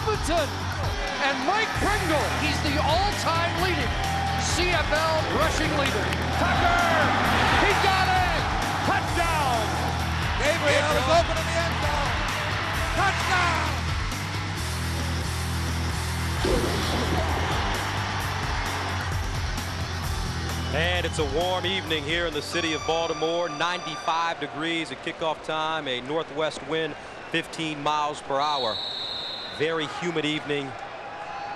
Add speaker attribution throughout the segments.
Speaker 1: Robinson. And Mike Pringle, he's the all-time leading CFL rushing leader. Tucker, he got it! Touchdown!
Speaker 2: Gabriel is open in the end zone. Touchdown!
Speaker 3: And it's a warm evening here in the city of Baltimore. 95 degrees at kickoff time, a northwest wind 15 miles per hour. Very humid evening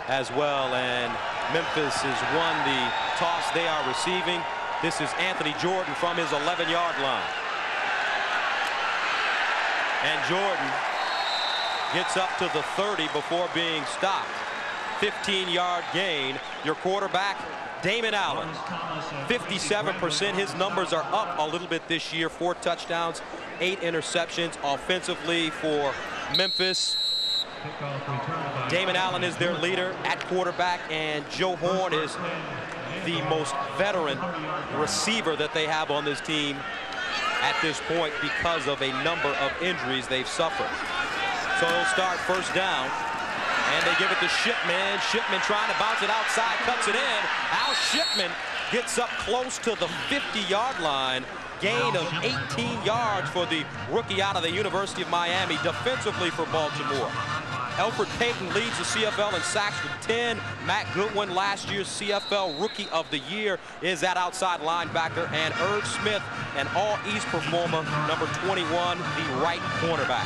Speaker 3: as well, and Memphis has won the toss. They are receiving. This is Anthony Jordan from his 11-yard line. And Jordan gets up to the 30 before being stopped. 15-yard gain. Your quarterback, Damon Allen, 57%. His numbers are up a little bit this year. 4 touchdowns, 8 interceptions offensively for Memphis. Damon Allen is their leader at quarterback, and Joe Horn is the most veteran receiver that they have on this team at this point because of a number of injuries they've suffered. So they'll start first down, and they give it to Shipman. Shipman trying to bounce it outside, cuts it in. Al Shipman gets up close to the 50-yard line. Gain of 18 yards for the rookie out of the University of Miami. Defensively for Baltimore, Elfrid Payton leads the CFL in sacks with 10. Matt Goodwin, last year's CFL Rookie of the Year, is that outside linebacker. And Irv Smith, an All-East performer, number 21, the right cornerback.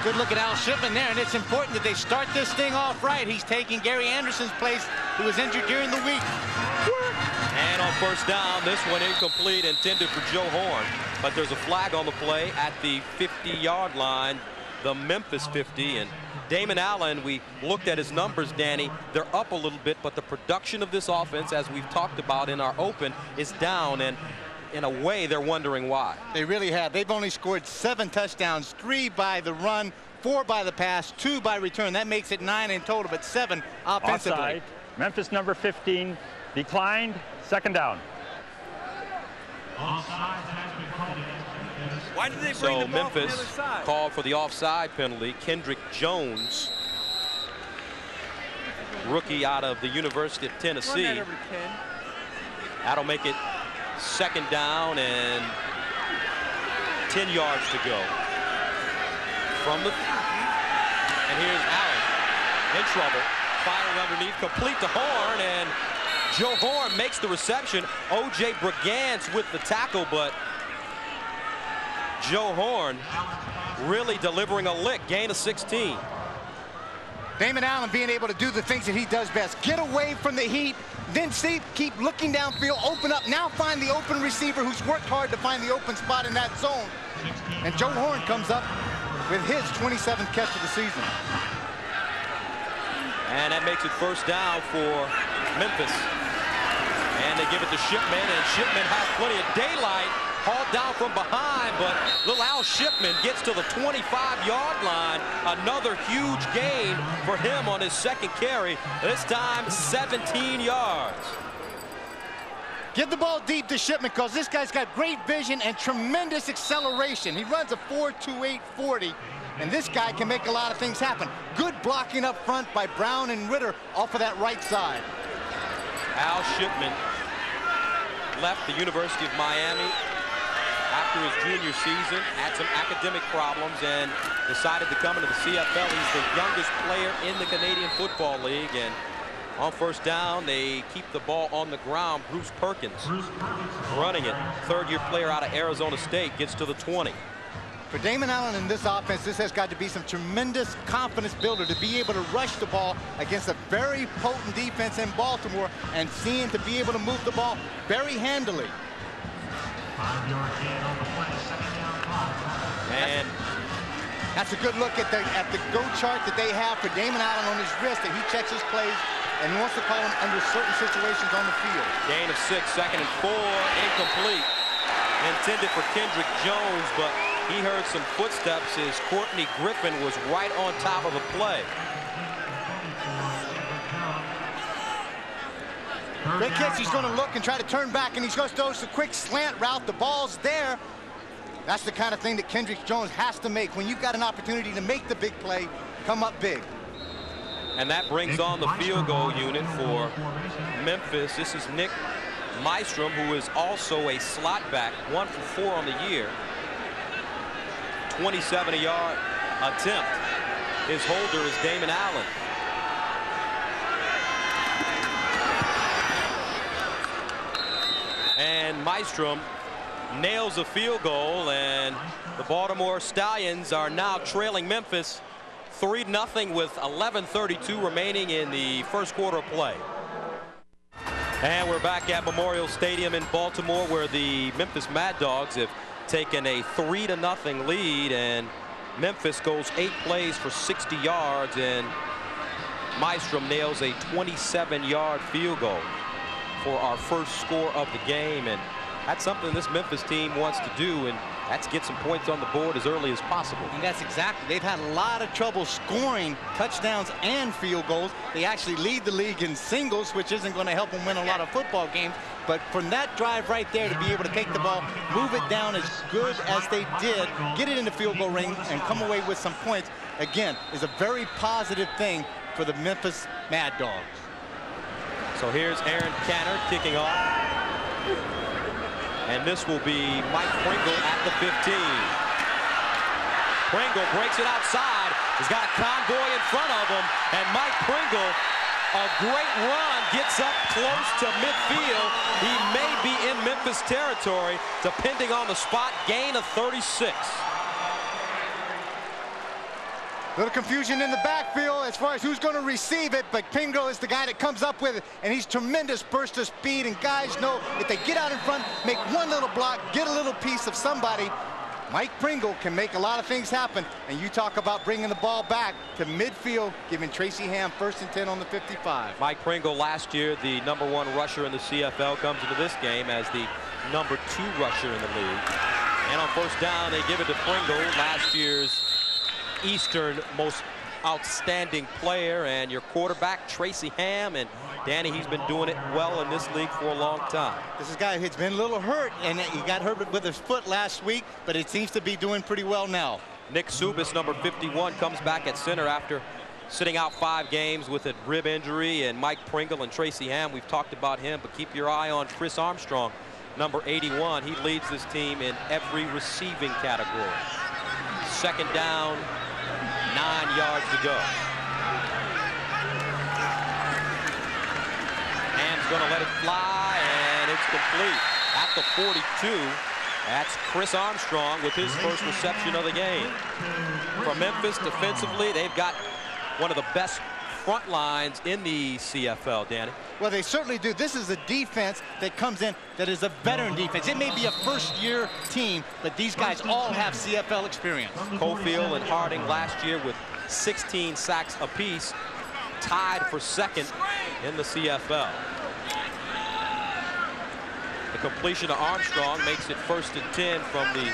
Speaker 4: Good look at Al Shipman there, and it's important that they start this thing off right. He's taking Gary Anderson's place, who was injured during the week.
Speaker 3: And on first down, this one incomplete, intended for Joe Horn. But there's a flag on the play at the 50-yard line, the Memphis 50. And Damon Allen, we looked at his numbers, Danny. They're up a little bit, but the production of this offense, as we've talked about in our open, is down. And in a way, they're wondering why.
Speaker 4: They really have. They've only scored 7 touchdowns, 3 by the run, 4 by the pass, 2 by return. That makes it 9 in total, but 7 offensively.
Speaker 5: Offside. Memphis number 15 declined. Second down.
Speaker 2: Why did they bring
Speaker 3: So
Speaker 2: the ball from the
Speaker 3: Memphis
Speaker 2: other side?
Speaker 3: called for the offside penalty. Kendrick Jones, rookie out of the University of Tennessee.
Speaker 2: Run that over to Ken.
Speaker 3: That'll make it second down and 10 yards to go. From the, and here's Allen in trouble, firing underneath, complete to Horn, and Joe Horn makes the reception. O.J. Brigance with the tackle, but Joe Horn really delivering a lick, gain of 16.
Speaker 4: Damon Allen being able to do the things that he does best. Get away from the heat, then keep looking downfield, open up, now find the open receiver who's worked hard to find the open spot in that zone. And Joe Horn comes up with his 27th catch of the season.
Speaker 3: And that makes it first down for Memphis. And they give it to Shipman, and Shipman has plenty of daylight. Hauled down from behind, but little Al Shipman gets to the 25-yard line. Another huge gain for him on his second carry. This time 17 yards.
Speaker 4: Get the ball deep to Shipman, because this guy's got great vision and tremendous acceleration. He runs a 4.28 40, and this guy can make a lot of things happen. Good blocking up front by Brown and Ritter off of that right side.
Speaker 3: Al Shipman left the University of Miami after his junior season, had some academic problems, and decided to come into the CFL. He's the youngest player in the Canadian Football League, and on first down, they keep the ball on the ground. Bruce Perkins running it. Third-year player out of Arizona State, gets to the 20.
Speaker 4: For Damon Allen in this offense, this has got to be some tremendous confidence builder to be able to rush the ball against a very potent defense in Baltimore, and seeing to be able to move the ball very handily.
Speaker 3: And
Speaker 4: that's a good look at the go chart that they have for Damon Allen on his wrist, that he checks his plays and wants to call them under certain situations on the field.
Speaker 3: Gain of 6, second and 4, incomplete. Intended for Kendrick Jones, but he heard some footsteps as Courtney Griffin was right on top of the play.
Speaker 4: Great catch. He's going to look and try to turn back, and he's going to throw a quick slant route. The ball's there. That's the kind of thing that Kendrick Jones has to make. When you've got an opportunity to make the big play, come up big.
Speaker 3: And that brings on the field goal unit for Memphis. This is Nick Mystrom, who is also a slot back, 1 for 4 on the year. 27-yard attempt. His holder is Damon Allen. And Mystrom nails a field goal, and the Baltimore Stallions are now trailing Memphis 3-0 with 11:32 remaining in the first quarter of play. And we're back at Memorial Stadium in Baltimore, where the Memphis Mad Dogs have taken a 3-0 lead, and Memphis goes 8 plays for 60 yards, and Mystrom nails a 27-yard field goal for our first score of the game. And that's something this Memphis team wants to do, and that's get some points on the board as early as possible.
Speaker 4: And that's exactly. They've had a lot of trouble scoring touchdowns and field goals. They actually lead the league in singles, which isn't going to help them win a lot of football games. But from that drive right there, to be able to take the ball, move it down as good as they did, get it in the field goal ring, and come away with some points, again, is a very positive thing for the Memphis Mad Dogs.
Speaker 3: So here's Aaron Canner kicking off. And this will be Mike Pringle at the 15. Pringle breaks it outside. He's got a convoy in front of him. And Mike Pringle, a great run, gets up close to midfield. He may be in Memphis territory, depending on the spot. Gain of 36.
Speaker 4: Little confusion in the backfield as far as who's going to receive it, but Pringle is the guy that comes up with it, and he's tremendous burst of speed, and guys know if they get out in front, make one little block, get a little piece of somebody, Mike Pringle can make a lot of things happen. And you talk about bringing the ball back to midfield, giving Tracy Ham 1st and 10 on the 55.
Speaker 3: Mike Pringle, last year the #1 rusher in the CFL, comes into this game as the #2 rusher in the league. And on first down, they give it to Pringle, last year's Eastern most outstanding player, and your quarterback Tracy Ham. And Danny, he's been doing it well in this league for a long time.
Speaker 4: This is a guy who's been a little hurt, and he got hurt with his foot last week, but it seems to be doing pretty well now.
Speaker 3: Nick Subis, number 51, comes back at center after sitting out 5 games with a rib injury. And Mike Pringle and Tracy Ham, we've talked about him, but keep your eye on Chris Armstrong, number 81. He leads this team in every receiving category. 2nd down, 9 yards to go. Ham's going to let it fly, and it's complete at the 42. That's Chris Armstrong with his first reception of the game. For Memphis defensively, they've got one of the best front lines in the CFL, Danny.
Speaker 4: Well, they certainly do. This is a defense that comes in that is a veteran defense. It may be a first-year team, but these guys all have CFL experience.
Speaker 3: Cofield and Harding last year with 16 sacks apiece, tied for 2nd in the CFL. The completion to Armstrong makes it 1st and 10 from the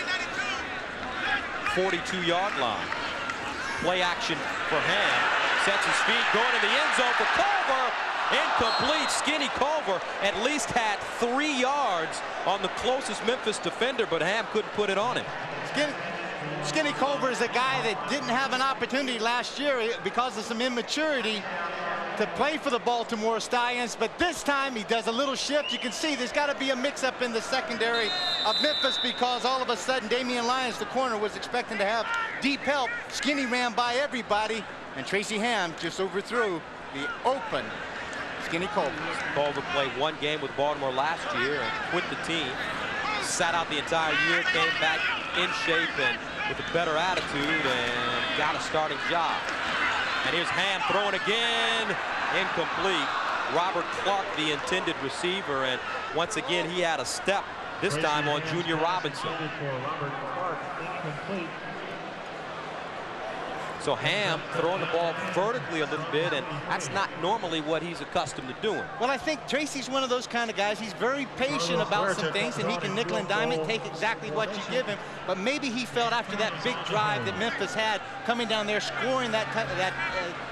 Speaker 3: 42-yard line. Play action for Ham. Sets his feet, going in the end zone for Culver. Incomplete. Skinny Culver at least had 3 yards on the closest Memphis defender, but Ham couldn't put it on him.
Speaker 4: Skinny Culver is a guy that didn't have an opportunity last year because of some immaturity to play for the Baltimore Stallions, but this time he does a little shift. You can see there's got to be a mix-up in the secondary of Memphis, because all of a sudden Damian Lyons, the corner, was expecting to have deep help. Skinny ran by everybody, and Tracy Ham just overthrew the open Skinny Culver.
Speaker 3: Culver played 1 game with Baltimore last year and quit the team. Sat out the entire year, came back in shape and with a better attitude, and got a starting job. And here's Ham throwing again, incomplete. Robert Clark, the intended receiver, and once again he had a step, this time on Junior Robinson. So Ham throwing the ball vertically a little bit, and that's not normally what he's accustomed to doing.
Speaker 4: Well, I think Tracy's one of those kind of guys. He's very patient about some things, and he can nickel and dime it, take exactly what you give him. But maybe he felt after that big drive that Memphis had coming down there, scoring that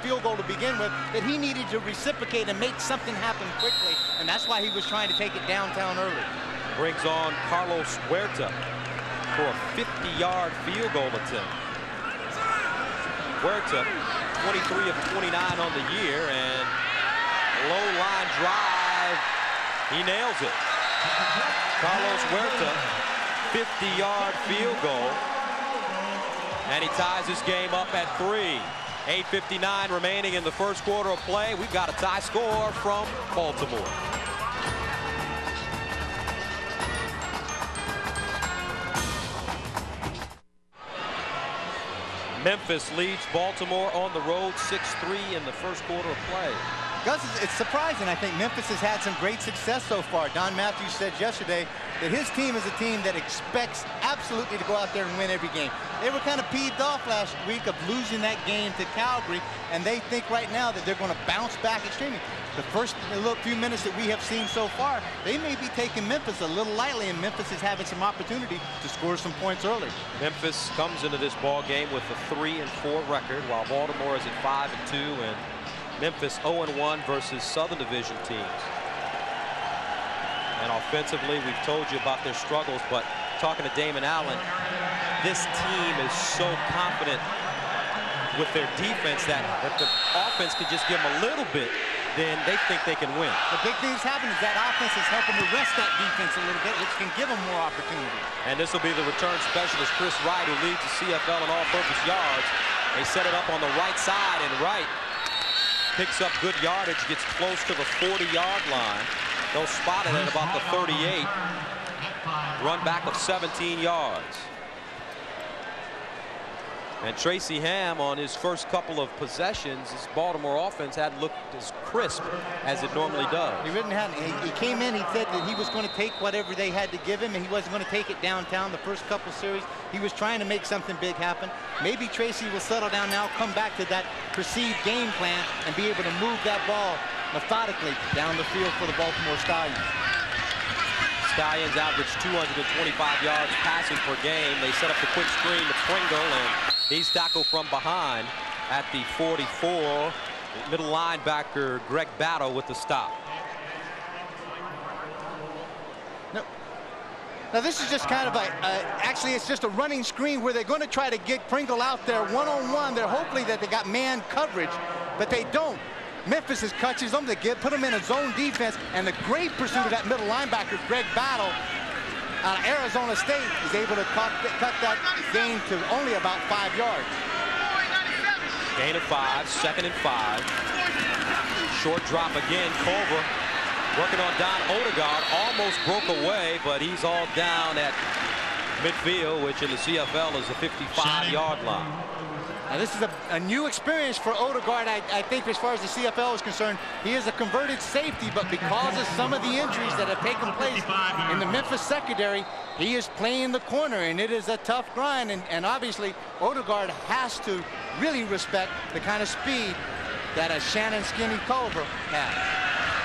Speaker 4: field goal to begin with, that he needed to reciprocate and make something happen quickly. And that's why he was trying to take it downtown early.
Speaker 3: Brings on Carlos Huerta for a 50-yard field goal attempt. Huerta 23 of 29 on the year, and low line drive, he nails it. Carlos Huerta, 50-yard field goal, and he ties this game up at 3. 8:59 remaining in the first quarter of play. We've got a tie score from Baltimore. Memphis leads Baltimore on the road 6-3 in the first quarter of play.
Speaker 4: Gus, it's surprising. I think Memphis has had some great success so far. Don Matthews said yesterday that his team is a team that expects absolutely to go out there and win every game. They were kind of peeved off last week of losing that game to Calgary, and they think right now that they're going to bounce back extremely. The first few minutes that we have seen so far, they may be taking Memphis a little lightly, and Memphis is having some opportunity to score some points early. Memphis
Speaker 3: comes into this ball game with a 3-4 record, while Baltimore is at 5-2, and Memphis 0-1 versus Southern Division teams. And offensively, we've told you about their struggles, but talking to Damon Allen, this team is so confident with their defense that if the offense could just give them a little bit, then they think they can win.
Speaker 4: The big thing that's happening is that offense is helping to rest that defense a little bit, which can give them more opportunity.
Speaker 3: And this will be the return specialist, Chris Wright, who leads the CFL in all-purpose yards. They set it up on the right side, and Wright picks up good yardage, gets close to the 40-yard line. They'll spot it at about the 38. Run back of 17 yards. And Tracy Ham, on his first couple of possessions, his Baltimore offense hadn't looked as crisp as it normally does.
Speaker 4: He really hadn't. He came in, he said that he was going to take whatever they had to give him, and he wasn't going to take it downtown the first couple series. He was trying to make something big happen. Maybe Tracy will settle down now, come back to that perceived game plan, and be able to move that ball methodically down the field for the Baltimore Stallions.
Speaker 3: Stallions average 225 yards passing per game. They set up the quick screen to Pringle, and he's tackled from behind at the 44. Middle linebacker Greg Battle with the stop.
Speaker 4: Now this is just kind of actually it's just a running screen where they're going to try to get Pringle out there one-on-one. They're hopefully that they got man coverage, but they don't. Memphis is catches them, they put them in a zone defense, and the great pursuit of that middle linebacker, Greg Battle, out of Arizona State, is able to cut that gain to only about 5 yards.
Speaker 3: Gain of 5, 2nd and 5. Short drop again, Culver working on Don Odegaard, almost broke away, but he's all down at midfield, which in the CFL is a 55-yard line.
Speaker 4: Now this is a new experience for Odegaard. I think as far as the CFL is concerned, he is a converted safety, but because of some of the injuries that have taken place in the Memphis secondary, he is playing the corner, and it is a tough grind, and obviously Odegaard has to really respect the kind of speed that a Shannon Skinny Culver has.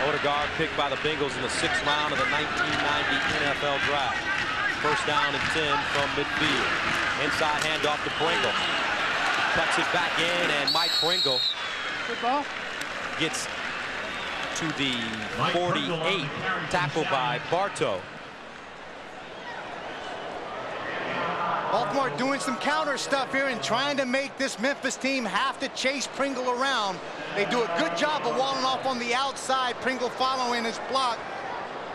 Speaker 3: Odegaard picked by the Bengals in the 6th round of the 1990 NFL draft. First down and 10 from midfield. Inside handoff to Pringle. Cuts it back in, and Mike Pringle gets to the 48, tackled by Bartow.
Speaker 4: Baltimore doing some counter stuff here and trying to make this Memphis team have to chase Pringle around. They do a good job of walling off on the outside. Pringle following his block.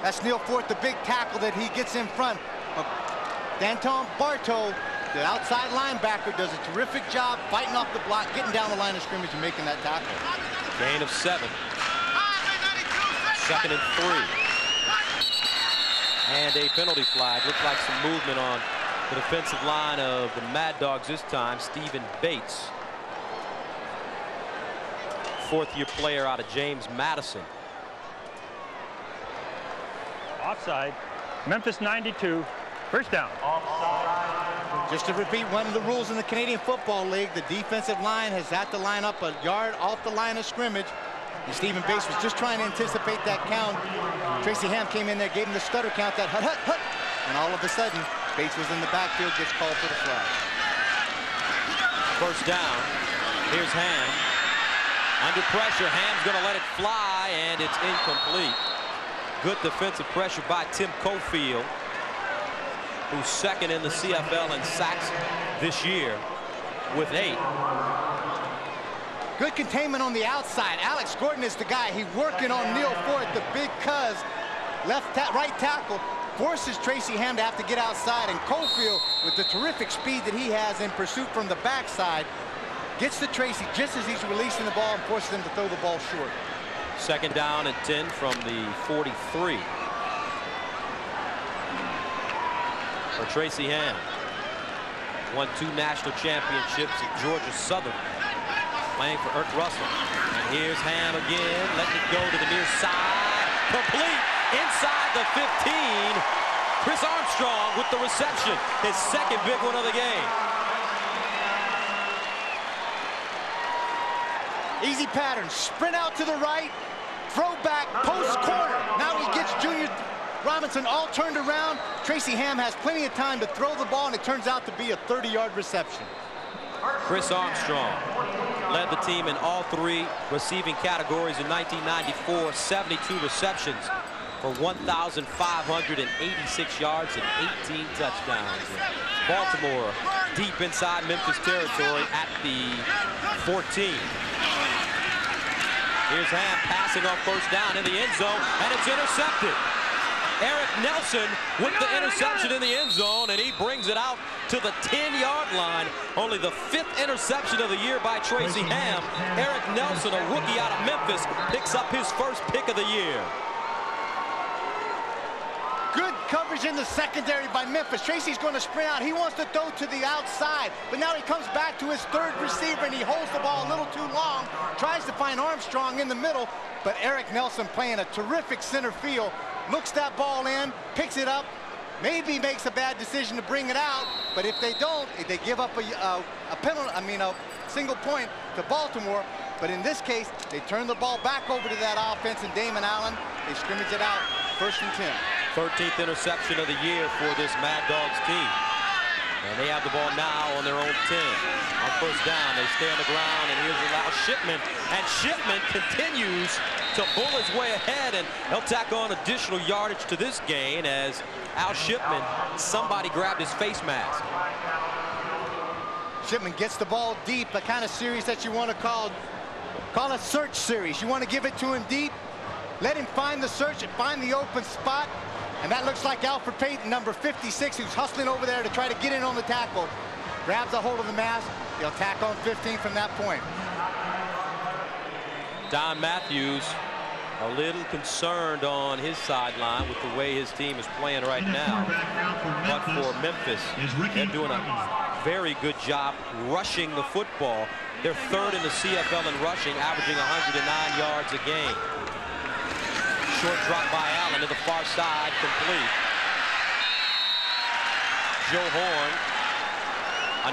Speaker 4: That's Neil Forth, the big tackle that he gets in front. Danton Bartow, the outside linebacker, does a terrific job fighting off the block, getting down the line of scrimmage and making that tackle.
Speaker 3: Gain of 7. 2nd and 3. And a penalty flag. Looked like some movement on the defensive line of the Mad Dogs this time. Stephen Bates, 4th-year player out of James Madison.
Speaker 5: Offside. Memphis 92. First down.
Speaker 4: Just to repeat one of the rules in the Canadian Football League, the defensive line has had to line up a yard off the line of scrimmage. And Stephen Bates was just trying to anticipate that count. Tracy Ham came in there, gave him the stutter count, that hut, hut, hut. And all of a sudden, Bates was in the backfield, gets called for the flag.
Speaker 3: First down. Here's Ham. Under pressure, Ham's going to let it fly, and it's incomplete. Good defensive pressure by Tim Cofield, who's 2nd in the CFL in sacks this year with 8.
Speaker 4: Good containment on the outside. Alex Gordon is the guy. He's working on Neil Ford, the big cuz. Right tackle forces Tracy Ham to have to get outside, and Cofield, with the terrific speed that he has in pursuit from the backside, gets to Tracy just as he's releasing the ball and forces him to throw the ball short.
Speaker 3: Second down and 10 from the 43. For Tracy Ham. Won 2 national championships at Georgia Southern, playing for Erk Russell. And here's Ham again, letting it go to the near side. Complete inside the 15. Chris Armstrong with the reception. His second big one of the game.
Speaker 4: Easy pattern. Sprint out to the right. Throw back. Post corner. Now he gets Junior Robinson all turned around. Tracy Ham has plenty of time to throw the ball, and it turns out to be a 30-yard reception.
Speaker 3: Chris Armstrong led the team in all 3 receiving categories in 1994. 72 receptions for 1,586 yards and 18 touchdowns. Baltimore deep inside Memphis territory at the 14. Here's Ham passing on first down in the end zone, and it's intercepted. Eric Nelson with the interception in the end zone, and he brings it out to the 10-yard line. Only the 5th interception of the year by Tracy Ham. Eric Nelson, a rookie out of Memphis, picks up his first pick of the year.
Speaker 4: Good coverage in the secondary by Memphis. Tracy's going to sprint out. He wants to throw to the outside, but now he comes back to his 3rd receiver, and he holds the ball a little too long, tries to find Armstrong in the middle, but Eric Nelson, playing a terrific center field, looks that ball in, picks it up, maybe makes a bad decision to bring it out, but if they don't, they give up a penalty, a single point to Baltimore. But in this case, they turn the ball back over to that offense, and Damon Allen, they scrimmage it out, 1st and 10.
Speaker 3: 13th interception of the year for this Mad Dogs team. And they have the ball now on their own 10. On first down, they stay on the ground, and here's Al Shipman. And Shipman continues to bull his way ahead, and he'll tack on additional yardage to this gain as Al Shipman, somebody grabbed his face mask.
Speaker 4: Shipman gets the ball deep, a kind of series that you want to call a search series. You want to give it to him deep, let him find the search and find the open spot. And that looks like Alfred Payton, number 56, who's hustling over there to try to get in on the tackle. Grabs a hold of the mask. He'll tack on 15 from that point.
Speaker 3: Don Matthews a little concerned on his sideline with the way his team is playing right now. But for Memphis, they're doing a very good job rushing the football. They're 3rd in the CFL in rushing, averaging 109 yards a game. Short drop by Allen to the far side, complete. Joe Horn,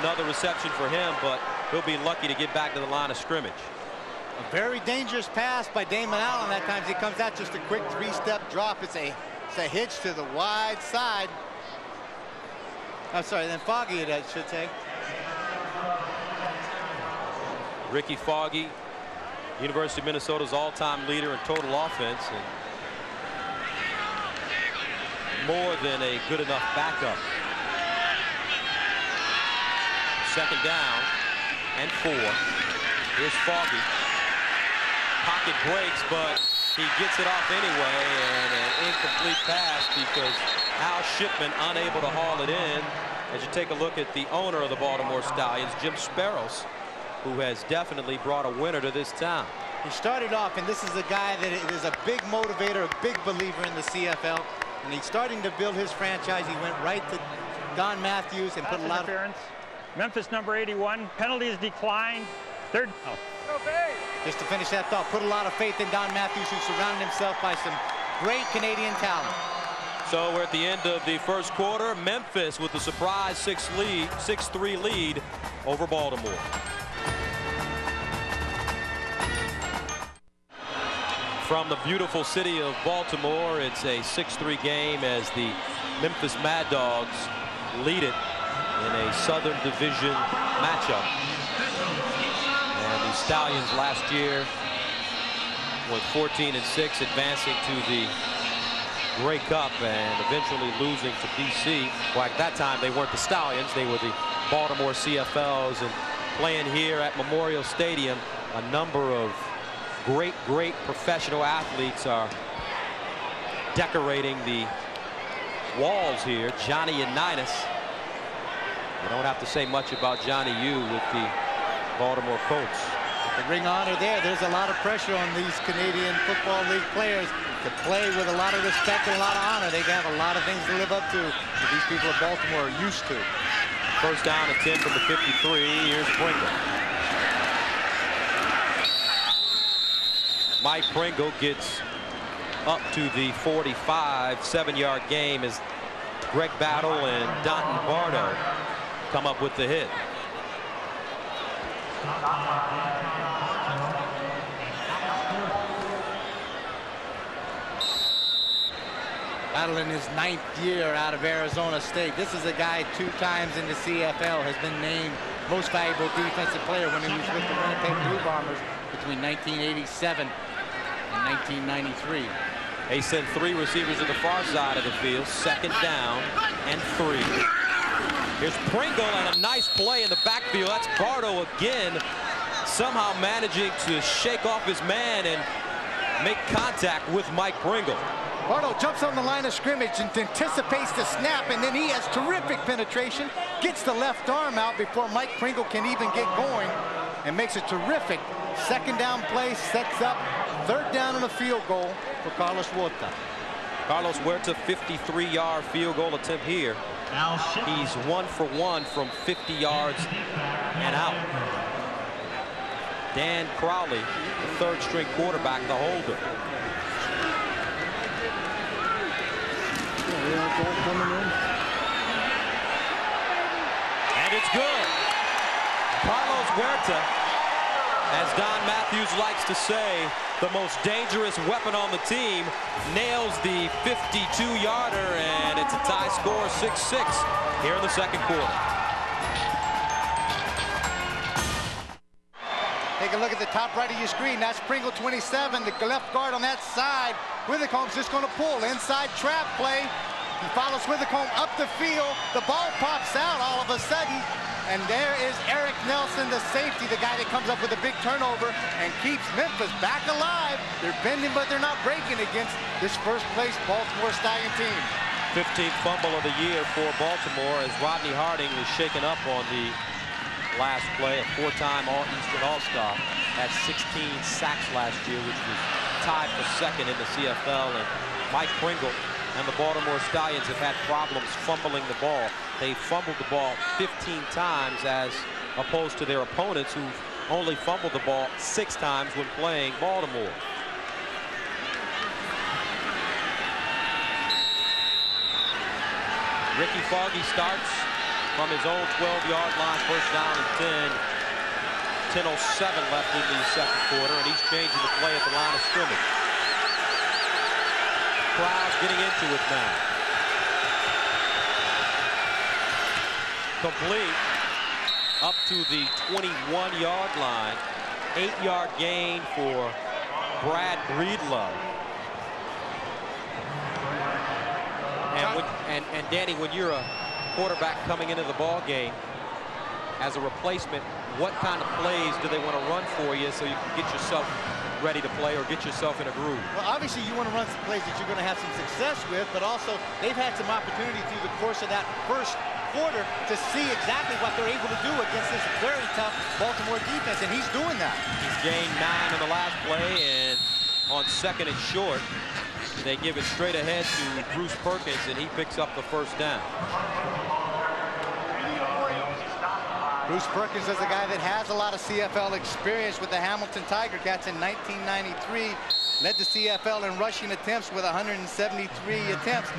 Speaker 3: another reception for him, but he'll be lucky to get back to the line of scrimmage.
Speaker 4: A very dangerous pass by Damon Allen. That time he comes out just a quick 3-step drop. It's a hitch to the wide side. I'm sorry, then Foggy, I should say.
Speaker 3: Ricky Foggy, University of Minnesota's all-time leader in total offense, and more than a good enough backup. Second down and 4. Here's Foggy. Pocket breaks, but he gets it off anyway, and an incomplete pass because Al Shipman unable to haul it in. As you take a look at the owner of the Baltimore Stallions, Jim Sparrows, who has definitely brought a winner to this town.
Speaker 4: He started off, and this is a guy that is a big motivator, a big believer in the CFL. And he's starting to build his franchise. He went right to Don Matthews and put a lot of...
Speaker 5: Memphis number 81, penalties declined. 3rd. Oh.
Speaker 4: Just to finish that thought, put a lot of faith in Don Matthews, who surrounded himself by some great Canadian talent.
Speaker 3: So we're at the end of the first quarter. Memphis with the surprise 6-3 lead over Baltimore. From the beautiful city of Baltimore, it's a 6-3 game as the Memphis Mad Dogs lead it in a Southern Division matchup. And the Stallions last year went 14-6, advancing to the Grey Cup and eventually losing to BC. Well, at that time, they weren't the Stallions. They were the Baltimore CFLs, and playing here at Memorial Stadium A number of great professional athletes are decorating the walls here. Johnny Unitas. You don't have to say much about Johnny U with the Baltimore Colts.
Speaker 6: The ring honor there's a lot of pressure on these Canadian Football League players to play with a lot of respect and a lot of honor. They have a lot of things to live up to that these people of Baltimore are used to.
Speaker 3: First down and 10 from the 53. Here's Pringle. Mike Pringle gets up to the 45. 7-yard game as Greg Battle and Donton Bardo come up with the hit.
Speaker 6: Battle in his 9th year out of Arizona State. This is a guy 2 times in the CFL, has been named most valuable defensive player when he was with the Winnipeg Blue Bombers between 1987 and 1993.
Speaker 3: They send 3 receivers to the far side of the field. 2nd down and 3. Here's Pringle and a nice play in the backfield. That's Bardo again, somehow managing to shake off his man and make contact with Mike Pringle.
Speaker 4: Bardo jumps on the line of scrimmage and anticipates the snap, and then he has terrific penetration, gets the left arm out before Mike Pringle can even get going, and makes a terrific 2nd down play, sets up 3rd down and a field goal for Carlos Huerta.
Speaker 3: Carlos Huerta, 53-yard field goal attempt here. He's 1 for 1 from 50 yards and out. Dan Crowley, the 3rd-string quarterback, the holder. And it's good. Carlos Huerta, as Don Matthews likes to say, the most dangerous weapon on the team, nails the 52-yarder, and it's a tie score, 6-6 here in the 2nd quarter.
Speaker 4: Take a look at the top right of your screen. That's Pringle, 27, the left guard on that side. Withercomb's just going to pull. Inside trap play. He follows Withercomb up the field. The ball pops out all of a sudden. And there is Eric Nelson, the safety, the guy that comes up with a big turnover and keeps Memphis back alive. They're bending, but they're not breaking against this first-place Baltimore Stallion team.
Speaker 3: 15th fumble of the year for Baltimore as Rodney Harding was shaken up on the last play. A 4-time All-Eastern All-Star. Had 16 sacks last year, which was tied for 2nd in the CFL. And Mike Pringle and the Baltimore Stallions have had problems fumbling the ball. They fumbled the ball 15 times as opposed to their opponents who've only fumbled the ball 6 times when playing Baltimore. Ricky Foggy starts from his own 12-yard line, 1st down and 10. 10:07 left in the 2nd quarter, and he's changing the play at the line of scrimmage. Crowd's getting into it now. Complete up to the 21-yard line. 8-yard gain for Brad Breedlove. And Danny, when you're a quarterback coming into the ball game as a replacement, what kind of plays do they want to run for you so you can get yourself ready to play or get yourself in a groove?
Speaker 6: Well, obviously you want to run some plays that you're going to have some success with, but also they've had some opportunity through the course of that first quarter to see exactly what they're able to do against this very tough Baltimore defense, and he's doing that.
Speaker 3: He's gained 9 on the last play, and on 2nd and short, they give it straight ahead to Bruce Perkins, and he picks up the 1st down.
Speaker 4: Bruce Perkins is a guy that has a lot of CFL experience with the Hamilton Tiger Cats in 1993. Led the CFL in rushing attempts with 173 attempts.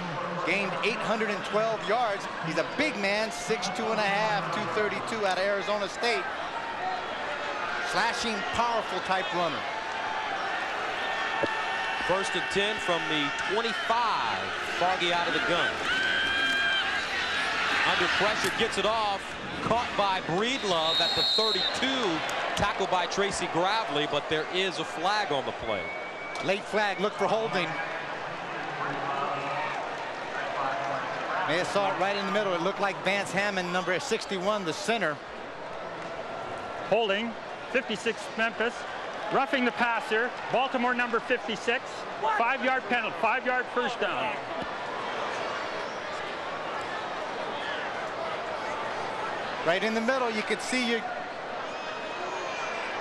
Speaker 4: Gained 812 yards. He's a big man, 6'2½", 232 out of Arizona State. Slashing, powerful type runner.
Speaker 3: 1st and 10 from the 25. Foggy out of the gun. Under pressure, gets it off. Caught by Breedlove at the 32. Tackled by Tracy Gravely, but there is a flag on the play.
Speaker 4: Late flag, look for holding. May have saw it right in the middle. It looked like Vance Hammond, number 61, the center.
Speaker 5: Holding 56 Memphis. Roughing the passer, Baltimore number 56. 5-yard penalty, 5-yard first down.
Speaker 4: Right in the middle, you could see your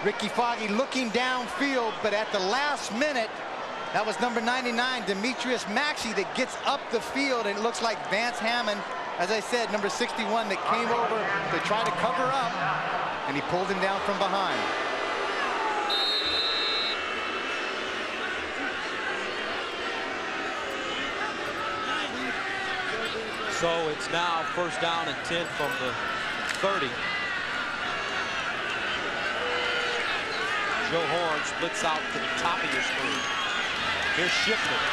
Speaker 4: Ricky Foggy looking downfield, but at the last minute, that was number 99, Demetrius Maxey, that gets up the field, and it looks like Vance Hammond, as I said, number 61, that came over to try to cover up, and he pulled him down from behind.
Speaker 3: So it's now first down and 10 from the 30. Joe Horn splits out to the top of your screen. Here's Shipman.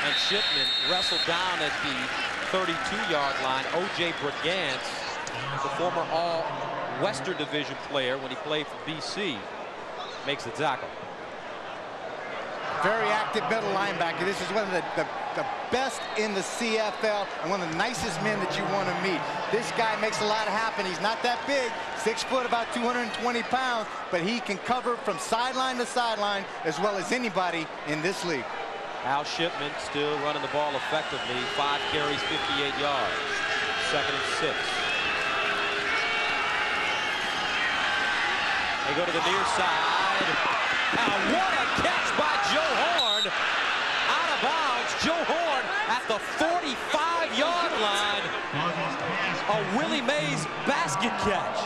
Speaker 3: And Shipman wrestled down at the 32-yard line. O.J. Brigance, the former All-Western Division player when he played for BC, makes the tackle.
Speaker 4: Very active middle linebacker. This is one of the best in the CFL and one of the nicest men that you want to meet. This guy makes a lot happen. He's not that big, 6 foot, about 220 pounds, but he can cover from sideline to sideline as well as anybody in this league.
Speaker 3: Al Shipman still running the ball effectively. 5 carries, 58 yards. 2nd and 6. They go to the near side. And what a catch by Joe Horn. Out of bounds. Joe Horn at the 45-yard line. A Willie Mays basket catch.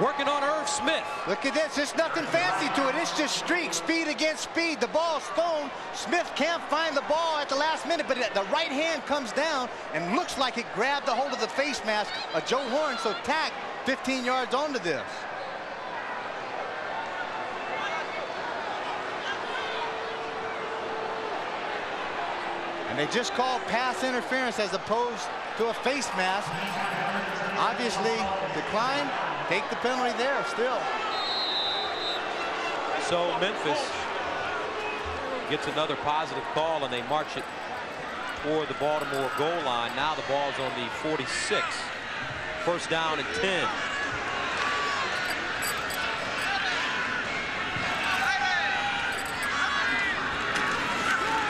Speaker 3: Working on Irv Smith.
Speaker 4: Look at this. There's nothing fancy to it. It's just streak, speed against speed. The ball's thrown. Smith can't find the ball at the last minute, but the right hand comes down and looks like it grabbed a hold of the face mask of Joe Horn. So tack 15 yards onto this. And they just called pass interference as opposed to a face mask. Obviously, decline, take the penalty there still.
Speaker 3: So Memphis gets another positive call, and they march it toward the Baltimore goal line. Now the ball's on the 46. First down and 10.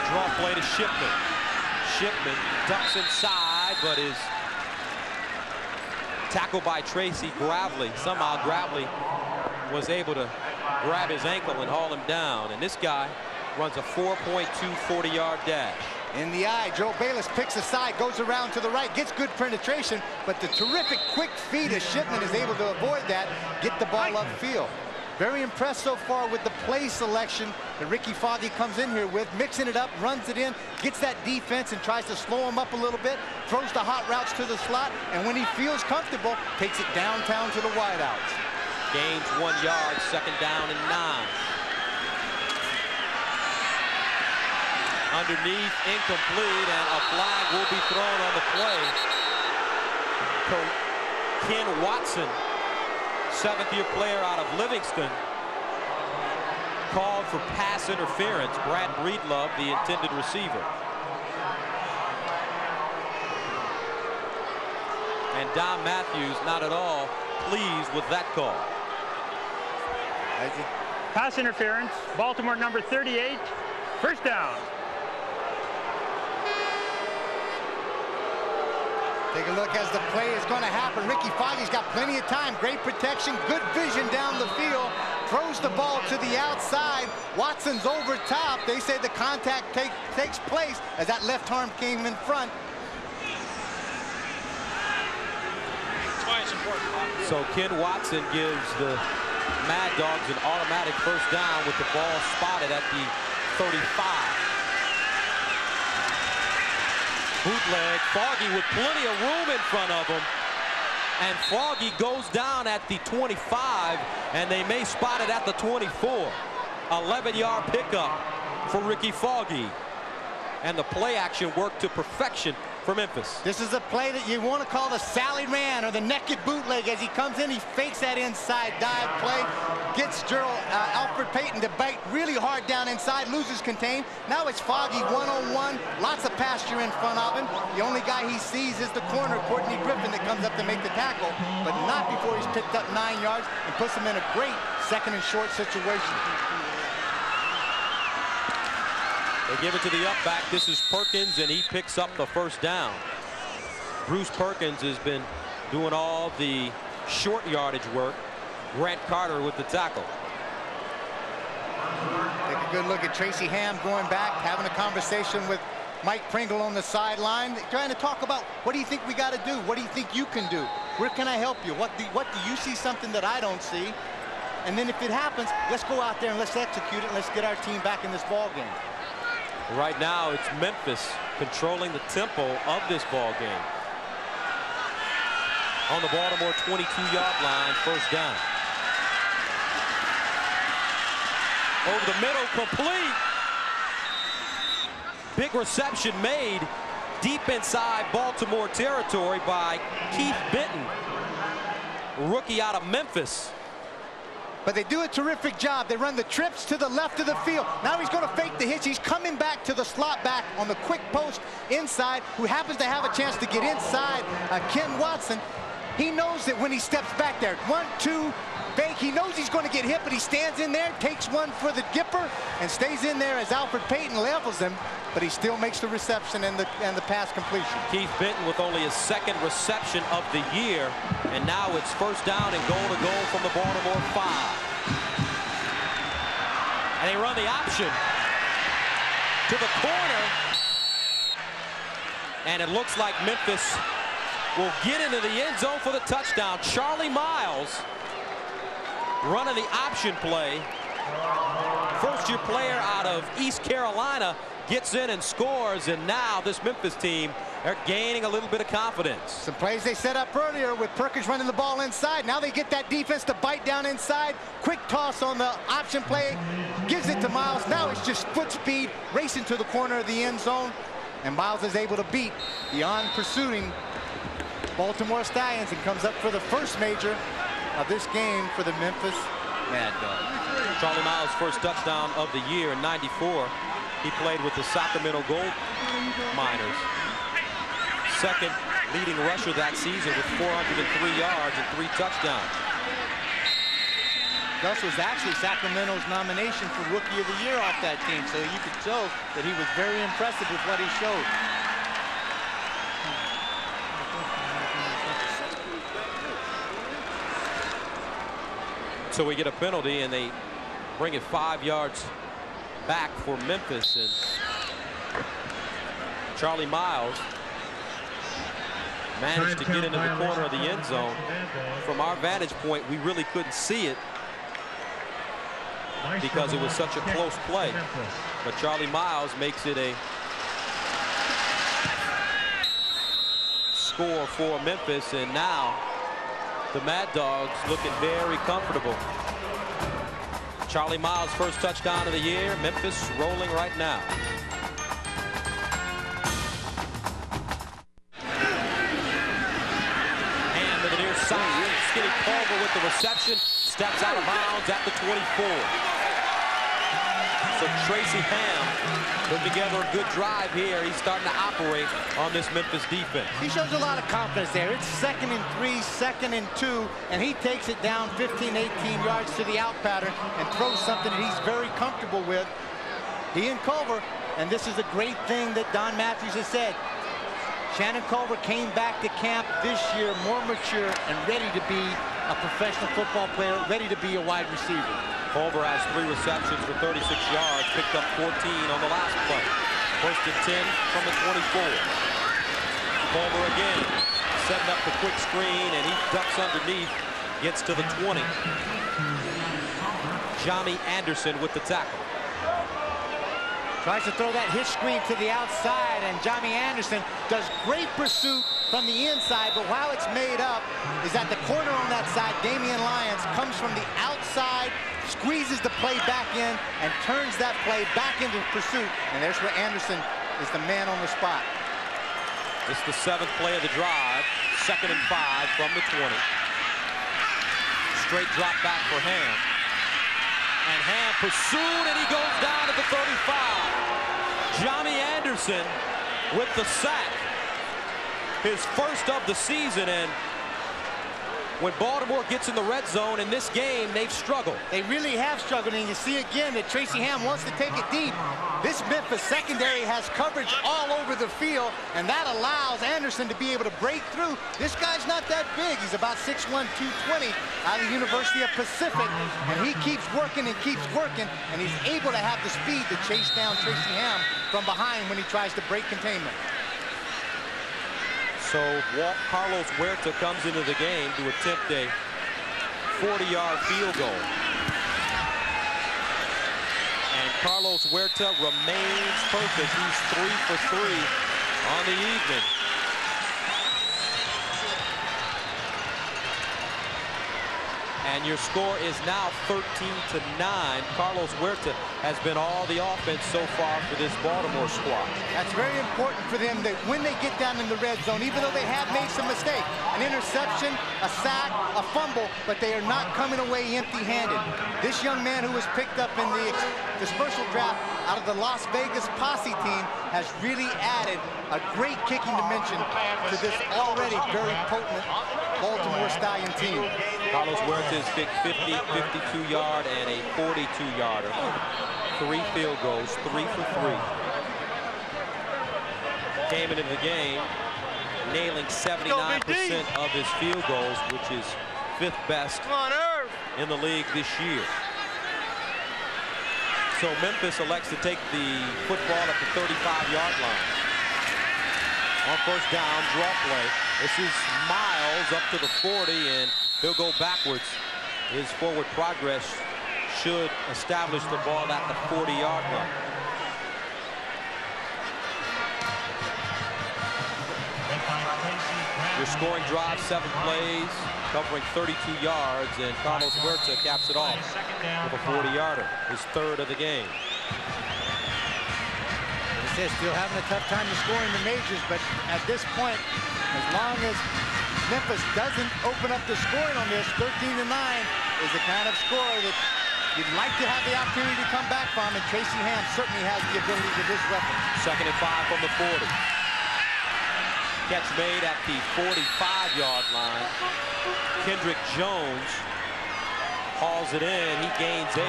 Speaker 3: Draw play to Shipman. Shipman ducks inside, but is tackled by Tracy. Gravely. Somehow Gravely was able to grab his ankle and haul him down. And this guy runs a 4.2 40-yard dash.
Speaker 4: In the eye, Joe Bayless picks aside, goes around to the right, gets good penetration, but the terrific quick feet of Shipman is able to avoid that, get the ball upfield. Very impressed so far with the play selection that Ricky Foggy comes in here with, mixing it up, runs it in, gets that defense and tries to slow him up a little bit, throws the hot routes to the slot, and when he feels comfortable, takes it downtown to the wideouts.
Speaker 3: Gains 1 yard, 2nd down and 9. Underneath, incomplete, and a flag will be thrown on the play. Ken Watson, 7th-year player out of Livingston, called for pass interference. Brad Breedlove, the intended receiver. And Don Matthews not at all pleased with that call.
Speaker 5: Pass interference, Baltimore number 38, first down.
Speaker 4: Take a look as the play is going to happen. Ricky Foggy's got plenty of time. Great protection, good vision down the field. Throws the ball to the outside. Watson's over top. They say the contact takes place as that left arm came in front.
Speaker 3: So Ken Watson gives the Mad Dogs an automatic first down with the ball spotted at the 35. Bootleg, Foggy with plenty of room in front of him. And Foggy goes down at the 25, and they may spot it at the 24. 11-yard pickup for Ricky Foggy. And the play action worked to perfection for Memphis.
Speaker 4: This is a play that you want to call the Sally Ran or the naked bootleg. As he comes in, he fakes that inside dive play, gets Alfred Payton to bite really hard down inside, loses contain. Now it's Foggy one-on-one, lots of pasture in front of him. The only guy he sees is the corner, Courtney Griffin, that comes up to make the tackle, but not before he's picked up 9 yards and puts him in a great second and short situation.
Speaker 3: They give it to the up back. This is Perkins, and he picks up the first down. Bruce Perkins has been doing all the short yardage work. Grant Carter with the tackle.
Speaker 4: Take a good look at Tracy Ham going back, having a conversation with Mike Pringle on the sideline, trying to talk about, what do you think we got to do? What do you think you can do? Where can I help you? What do you see something that I don't see? And then if it happens, let's go out there and let's execute it, and let's get our team back in this ball game.
Speaker 3: Right now, it's Memphis controlling the tempo of this ball game. On the Baltimore 22-yard line, first down. Over the middle, complete. Big reception made deep inside Baltimore territory by Keith Benton, rookie out of Memphis.
Speaker 4: But they do a terrific job. They run the trips to the left of the field. Now he's going to fake the hitch. He's coming back to the slot back on the quick post inside, who happens to have a chance to get inside Ken Watson. He knows that when he steps back there, 1, 2, fake. He knows he's going to get hit, but he stands in there, takes one for the Gipper, and stays in there as Alfred Payton levels him. But he still makes the reception and the pass completion.
Speaker 3: Keith Benton with only his second reception of the year, and now it's first down and goal to goal from the Baltimore 5. And they run the option to the corner, and it looks like Memphis will get into the end zone for the touchdown. Charlie Miles running the option play. First-year player out of East Carolina gets in and scores, and now this Memphis team are gaining a little bit of confidence.
Speaker 4: Some plays they set up earlier with Perkins running the ball inside. Now they get that defense to bite down inside. Quick toss on the option play, gives it to Miles. Now it's just foot speed, racing to the corner of the end zone, and Miles is able to beat beyond pursuing Baltimore Stallions and comes up for the first major of this game for the Memphis Mad Dogs.
Speaker 3: Charlie Miles' first touchdown of the year in '94. He played with the Sacramento Gold Miners. Second leading rusher that season with 403 yards and 3 touchdowns.
Speaker 6: Gus was actually Sacramento's nomination for Rookie of the Year off that team, so you could tell that he was very impressive with what he showed.
Speaker 3: So we get a penalty, and they bring it 5 yards back for Memphis, and Charlie Miles managed to get into the corner of the end zone. From our vantage point, we really couldn't see it because it was such a close play. But Charlie Miles makes it a score for Memphis, and now the Mad Dogs looking very comfortable. Charlie Miles' first touchdown of the year. Memphis rolling right now. And to the near side, Skinny Culver with the reception. Steps out of bounds at the 24. So Tracy Ham put together a good drive here. He's starting to operate on this Memphis defense.
Speaker 6: He shows a lot of confidence there. It's 2nd and 3, 2nd and 2, and he takes it down 15, 18 yards to the out pattern and throws something that he's very comfortable with. He and Culver, and this is a great thing that Don Matthews has said. Shannon Culver came back to camp this year more mature and ready to be a professional football player, ready to be a wide receiver.
Speaker 3: Culver has 3 receptions for 36 yards, picked up 14 on the last play. First and 10 from the 24. Culver again, setting up the quick screen, and he ducks underneath, gets to the 20. Johnny Anderson with the tackle.
Speaker 6: Tries to throw that hitch screen to the outside, and Johnny Anderson does great pursuit from the inside, but while it's made up is that the corner on that side, Damian Lyons, comes from the outside, squeezes the play back in, and turns that play back into pursuit, and there's where Anderson is the man on the spot.
Speaker 3: It's the 7th play of the drive. 2nd and 5 from the 20. Straight drop back for Ham. And Ham pursued, and he goes down at the 35. Johnny Anderson with the sack. His first of the season, and when Baltimore gets in the red zone in this game, they've struggled.
Speaker 4: They really have struggled, and you see again that Tracy Ham wants to take it deep. This Memphis secondary has coverage all over the field, and that allows Anderson to be able to break through. This guy's not that big. He's about 6'1", 220 out of the University of Pacific, and he keeps working, and he's able to have the speed to chase down Tracy Ham from behind when he tries to break containment.
Speaker 3: So Carlos Huerta comes into the game to attempt a 40-yard field goal. And Carlos Huerta remains perfect. He's 3 for 3 on the evening. And your score is now 13-9. Carlos Huerta has been all the offense so far for this Baltimore squad.
Speaker 4: That's very important for them that when they get down in the red zone, even though they have made some mistakes, an interception, a sack, a fumble, but they are not coming away empty-handed. This young man who was picked up in the dispersal draft out of the Las Vegas Posse team has really added a great kicking dimension to this already very potent Baltimore Stallion team.
Speaker 3: Carlos Huerta has kicked 50, 52-yard, and a 42-yarder. 3 field goals, 3 for 3. Came into the game, nailing 79% of his field goals, which is 5th best in the league this year. So Memphis elects to take the football at the 35-yard line. On first down, draw play. This is Miles up to the 40, and he'll go backwards. His forward progress should establish the ball at the 40-yard line. Your scoring drive, 7 plays, covering 32 yards, and Carlos Huerta caps it off with a 40-yarder, his 3rd of the game.
Speaker 4: He says still having a tough time to score in the majors, but at this point, as long as Memphis doesn't open up the scoring on this, 13-9 is the kind of score that you'd like to have the opportunity to come back from, and Tracy Ham certainly has the ability with his weapon.
Speaker 3: 2nd and 5 from the 40. Catch made at the 45-yard line. Kendrick Jones hauls it in. He gains 8.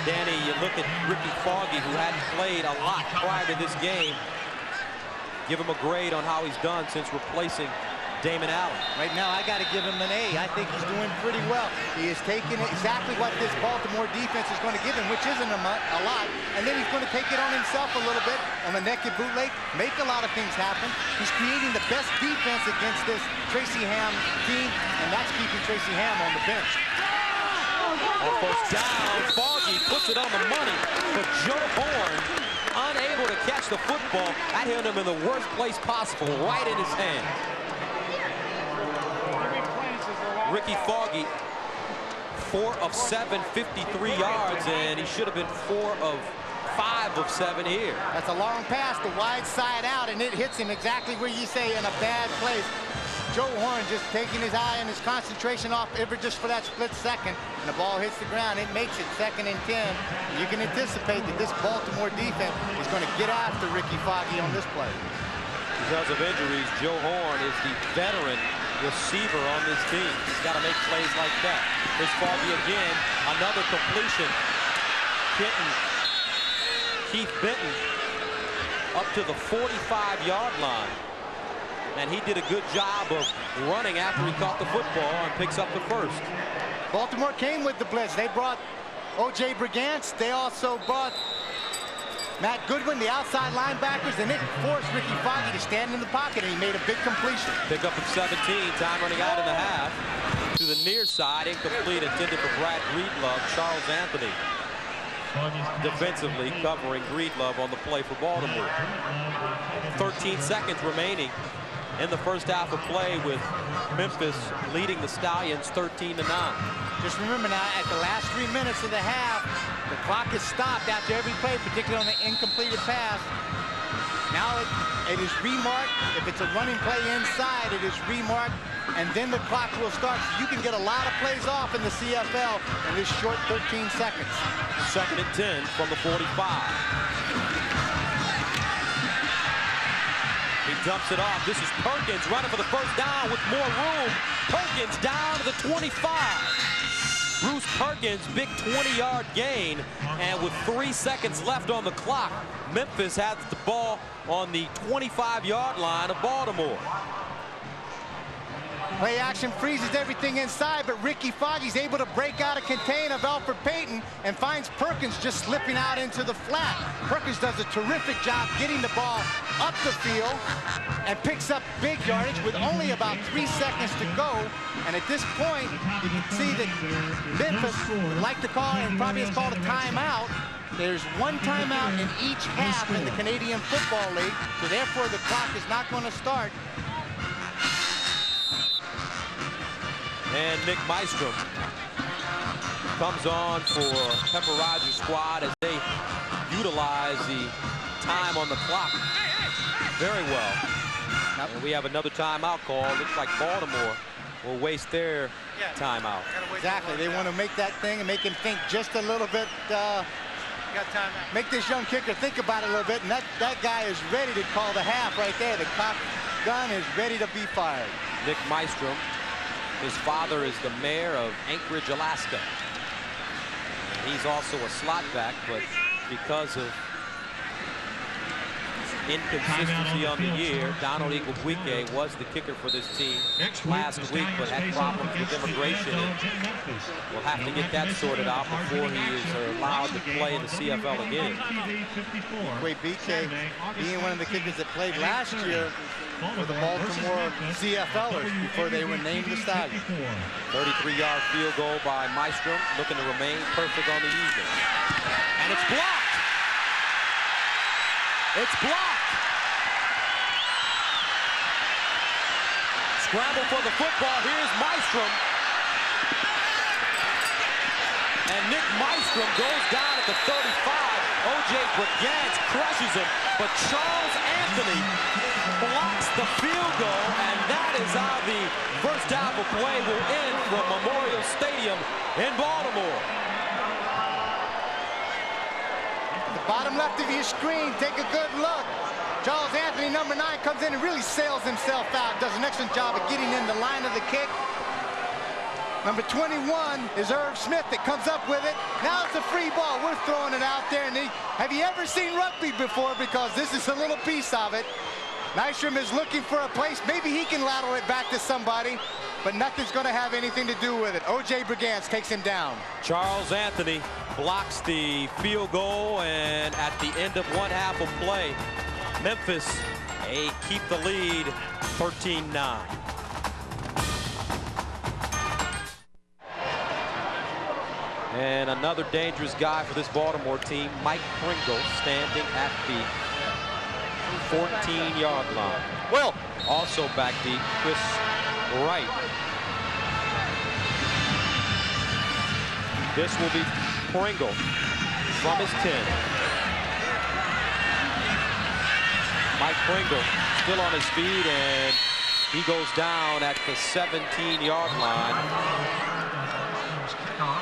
Speaker 3: Danny, you look at Ricky Foggy, who hadn't played a lot prior to this game. Give him a grade on how he's done since replacing Damon Allen.
Speaker 4: Right now, I got to give him an A. I think he's doing pretty well. He is taking exactly what this Baltimore defense is going to give him, which isn't a lot. And then he's going to take it on himself a little bit on the naked bootleg, make a lot of things happen. He's creating the best defense against this Tracy Ham team, and that's keeping Tracy Ham on the bench.
Speaker 3: On first down, Foggy puts it on the money, but Joe Horn, unable to catch the football. That hit him in the worst place possible, right in his hand. Ricky Foggy, 4 of 7, 53 yards, and he should have been 4 of 5 of 7 here.
Speaker 4: That's a long pass, the wide side out, and it hits him exactly where you say, in a bad place. Joe Horn just taking his eye and his concentration off ever just for that split second, and the ball hits the ground. It makes it 2nd and 10. You can anticipate that this Baltimore defense is going to get after Ricky Foggy on this play.
Speaker 3: Because of injuries, Joe Horn is the veteran receiver on this team. He's got to make plays like that. Here's Foggy again, another completion. Keith Benton up to the 45-yard line. And he did a good job of running after he caught the football and picks up the 1st.
Speaker 4: Baltimore came with the blitz. They brought O.J. Brigance. They also brought Matt Goodwin, the outside linebackers, and it forced Ricky Foggy to stand in the pocket, and he made a big completion.
Speaker 3: Pick up at 17, time running out in the half. To the near side, incomplete, intended for Brad Breedlove. Charles Anthony defensively covering Breedlove on the play for Baltimore. 13 seconds remaining in the first half of play, with Memphis leading the Stallions 13-9.
Speaker 4: Just remember now, at the last 3 minutes of the half, the clock is stopped after every play, particularly on the incompleted pass. Now it is remarked. If it's a running play inside, it is remarked, and then the clock will start. So you can get a lot of plays off in the CFL in this short 13 seconds.
Speaker 3: 2nd and 10 from the 45. He dumps it off. This is Perkins running for the first down with more room. Perkins down to the 25. Bruce Perkins, big 20-yard gain, and with 3 seconds left on the clock, Memphis has the ball on the 25-yard line of Baltimore.
Speaker 4: Play action freezes everything inside, but Ricky Foggy's able to break out a contain of Alfred Payton and finds Perkins just slipping out into the flat. Perkins does a terrific job getting the ball up the field and picks up big yardage with only about 3 seconds to go. And at this point, you can see that Memphis would like to call, and probably has called a timeout. There's one timeout in each half in the Canadian Football League, so therefore the clock is not going to start.
Speaker 3: And Nick Mystrom comes on for Pepper Rogers' squad as they utilize the time on the clock very well. And we have another timeout call. Looks like Baltimore will waste their timeout.
Speaker 4: Exactly. They want to make that thing and make him think just a little bit. Make this young kicker think about it a little bit. And that guy is ready to call the half right there. The cock gun is ready to be fired.
Speaker 3: Nick Mystrom. His father is the mayor of Anchorage, Alaska. He's also a slot back, but because of inconsistency on the year, Donald Igwebuike was the kicker for this team last week, but had problems with immigration. We'll have to get that sorted out before he is allowed to play in the CFL again.
Speaker 4: Igwebuike being one of the kickers that played last year for the Baltimore CFLers before they were named the Stallions.
Speaker 3: 33-yard field goal by Mystrom, looking to remain perfect on the evening. And it's blocked! It's blocked! Scramble for the football. Here's Mystrom. And Nick Mystrom goes down at the 35. O.J. Brigance crushes him, but Charles Anthony blocks the field goal, and that is how the first half of play will end from Memorial Stadium in Baltimore.
Speaker 4: The bottom left of your screen, take a good look. Charles Anthony, number 9, comes in and really sails himself out, does an excellent job of getting in the line of the kick. Number 21 is Irv Smith that comes up with it. Now it's a free ball. We're throwing it out there. And have you ever seen rugby before? Because this is a little piece of it. Mystrom is looking for a place. Maybe he can lateral it back to somebody, but nothing's going to have anything to do with it. O.J. Brigance takes him down.
Speaker 3: Charles Anthony blocks the field goal, and at the end of one half of play, Memphis, they keep the lead 13-9. And another dangerous guy for this Baltimore team, Mike Pringle, standing at the 14-yard line.
Speaker 4: Well,
Speaker 3: also back deep, Chris Wright. This will be Pringle from his 10. Mike Pringle still on his feet, and he goes down at the 17-yard line.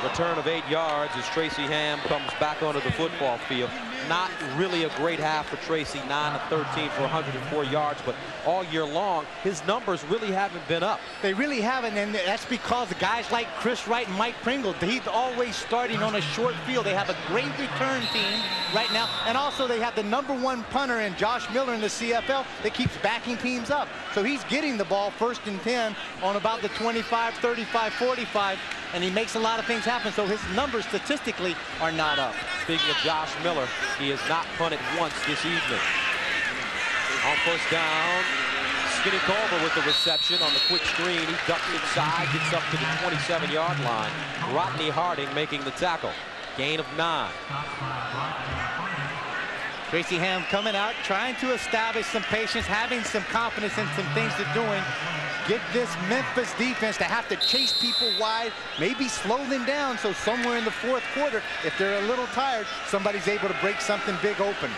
Speaker 3: Return of 8 yards as Tracy Ham comes back onto the football field. Not really a great half for Tracy, 9 of 13 for 104 yards, but all year long, his numbers really haven't been up.
Speaker 4: They really haven't, and that's because the guys like Chris Wright and Mike Pringle, he's always starting on a short field. They have a great return team right now, and also they have the #1 punter in Josh Miller in the CFL that keeps backing teams up. So he's getting the ball 1st and 10 on about the 25, 35, 45, and he makes a lot of things happen. So his numbers statistically are not up.
Speaker 3: Speaking of Josh Miller, he has not punted once this evening. On first down, Skinny Culver with the reception on the quick screen. He ducks inside, gets up to the 27-yard line. Rodney Harding making the tackle. Gain of 9.
Speaker 4: Tracy Ham coming out, trying to establish some patience, having some confidence in some things they're doing. Get this Memphis defense to have to chase people wide, maybe slow them down, so somewhere in the 4th quarter, if they're a little tired, somebody's able to break something big open.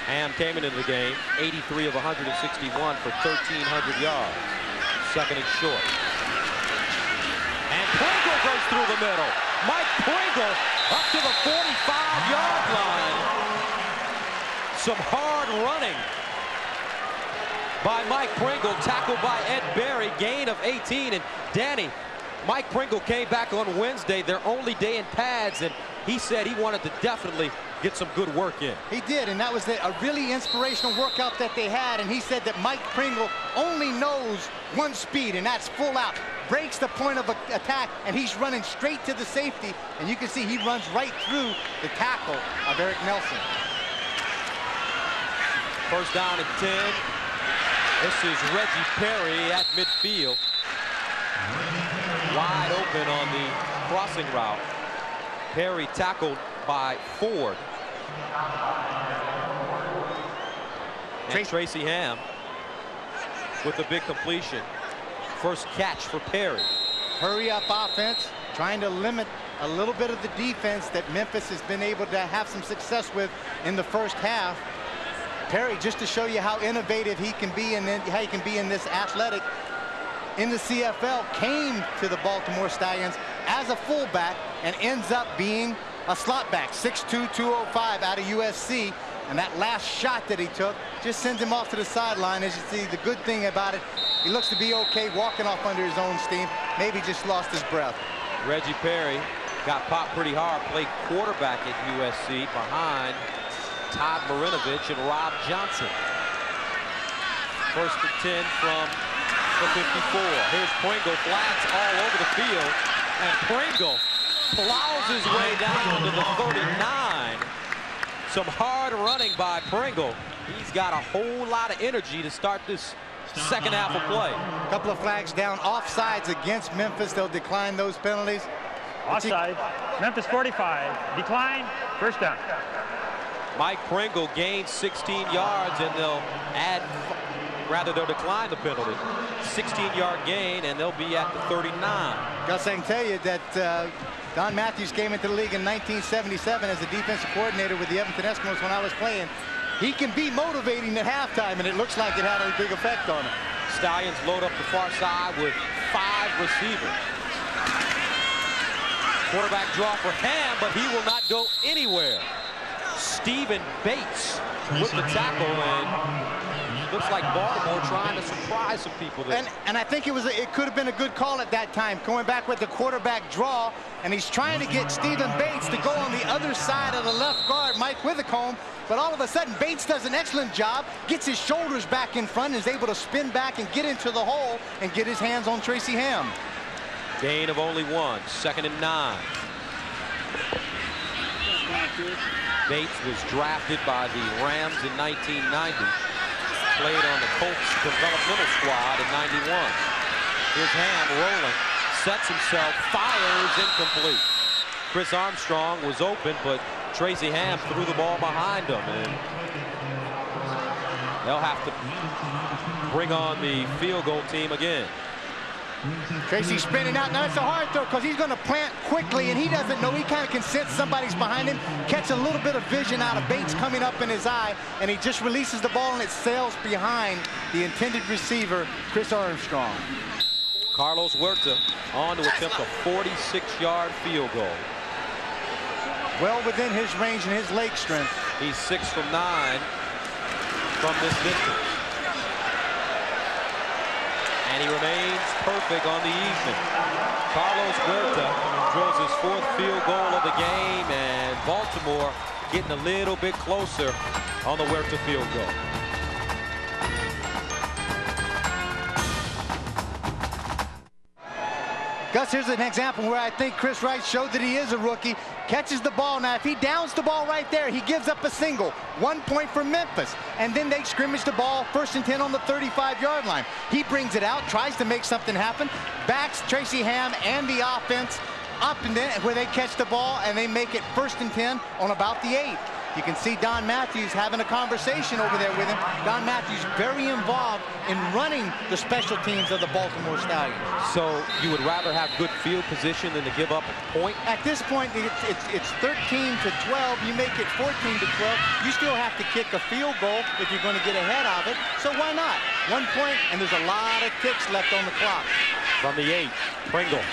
Speaker 3: Ham came into the game, 83 of 161 for 1,300 yards. Second and short. And Pringle goes through the middle. Mike Pringle up to the 45-yard line. Some hard running by Mike Pringle, tackled by Ed Berry, gain of 18. And Danny, Mike Pringle came back on Wednesday, their only day in pads, and he said he wanted to definitely get some good work in.
Speaker 4: He did, and that was a really inspirational workout that they had, and he said that Mike Pringle only knows one speed, and that's full out. Breaks the point of attack, and he's running straight to the safety, and you can see he runs right through the tackle of Eric Nelson.
Speaker 3: First down and 10. This is Reggie Perry at midfield. Wide open on the crossing route. Perry tackled by Ford. And Tracy Ham with a big completion. First catch for Perry.
Speaker 4: Hurry up offense, trying to limit a little bit of the defense that Memphis has been able to have some success with in the first half. Perry, just to show you how innovative he can be and then how he can be in this athletic in the CFL, came to the Baltimore Stallions as a fullback and ends up being a slot back, 6'2", 205 out of USC. And that last shot that he took just sends him off to the sideline. As you see, the good thing about it, he looks to be okay walking off under his own steam. Maybe just lost his breath.
Speaker 3: Reggie Perry got popped pretty hard, played quarterback at USC behind Todd Marinovich and Rob Johnson. First and 10 from the 54. Here's Pringle, flats all over the field, and Pringle plows his way down to the 39. Some hard running by Pringle. He's got a whole lot of energy to start this second half of play.
Speaker 4: A couple of flags down, offsides against Memphis. They'll decline those penalties.
Speaker 5: Offside, Memphis 45, decline, first down.
Speaker 3: Mike Pringle gains 16 yards, and they'll decline the penalty. 16-yard gain, and they'll be at the 39.
Speaker 4: Gus, I can tell you that Don Matthews came into the league in 1977 as a defensive coordinator with the Evanston Eskimos when I was playing. He can be motivating at halftime, and it looks like it had a big effect on him.
Speaker 3: Stallions load up the far side with 5 receivers. Quarterback draw for Ham, but he will not go anywhere. Stephen Bates with the tackle, and looks like Baltimore trying to surprise some people there.
Speaker 4: And I think it could have been a good call at that time, going back with the quarterback draw, and he's trying to get Stephen Bates to go on the other side of the left guard, Mike Withicombe, but all of a sudden Bates does an excellent job, gets his shoulders back in front, and is able to spin back and get into the hole and get his hands on Tracy Ham.
Speaker 3: Gain of only 1, second and 9. Bates was drafted by the Rams in 1990. Played on the Colts developmental squad in 91. Here's Ham rolling, sets himself, fires, incomplete. Chris Armstrong was open, but Tracy Ham threw the ball behind him, and they'll have to bring on the field goal team again.
Speaker 4: Tracy spinning out. Now it's a hard throw because he's going to plant quickly, and he doesn't know. He kind of can sense somebody's behind him, catch a little bit of vision out of Bates coming up in his eye, and he just releases the ball, and it sails behind the intended receiver, Chris Armstrong.
Speaker 3: Carlos Huerta on to attempt a 46-yard field goal.
Speaker 4: Well within his range and his leg strength.
Speaker 3: He's 6 from 9 from this distance. And he remains perfect on the evening. Carlos Huerta drills his 4th field goal of the game, and Baltimore getting a little bit closer on the Huerta field goal.
Speaker 4: Gus, here's an example where I think Chris Wright showed that he is a rookie. Catches the ball. Now, if he downs the ball right there, he gives up a single. 1 point for Memphis. And then they scrimmage the ball, 1st and 10 on the 35-yard line. He brings it out, tries to make something happen, backs Tracy Ham and the offense up, and then where they catch the ball, and they make it 1st and 10 on about the 8. You can see Don Matthews having a conversation over there with him. Don Matthews very involved in running the special teams of the Baltimore Stallions.
Speaker 3: So you would rather have good field position than to give up a point?
Speaker 4: At this point, it's 13-12. You make it 14-12. You still have to kick a field goal if you're going to get ahead of it. So why not? 1 point, and there's a lot of ticks left on the clock.
Speaker 3: From the 8, Pringle.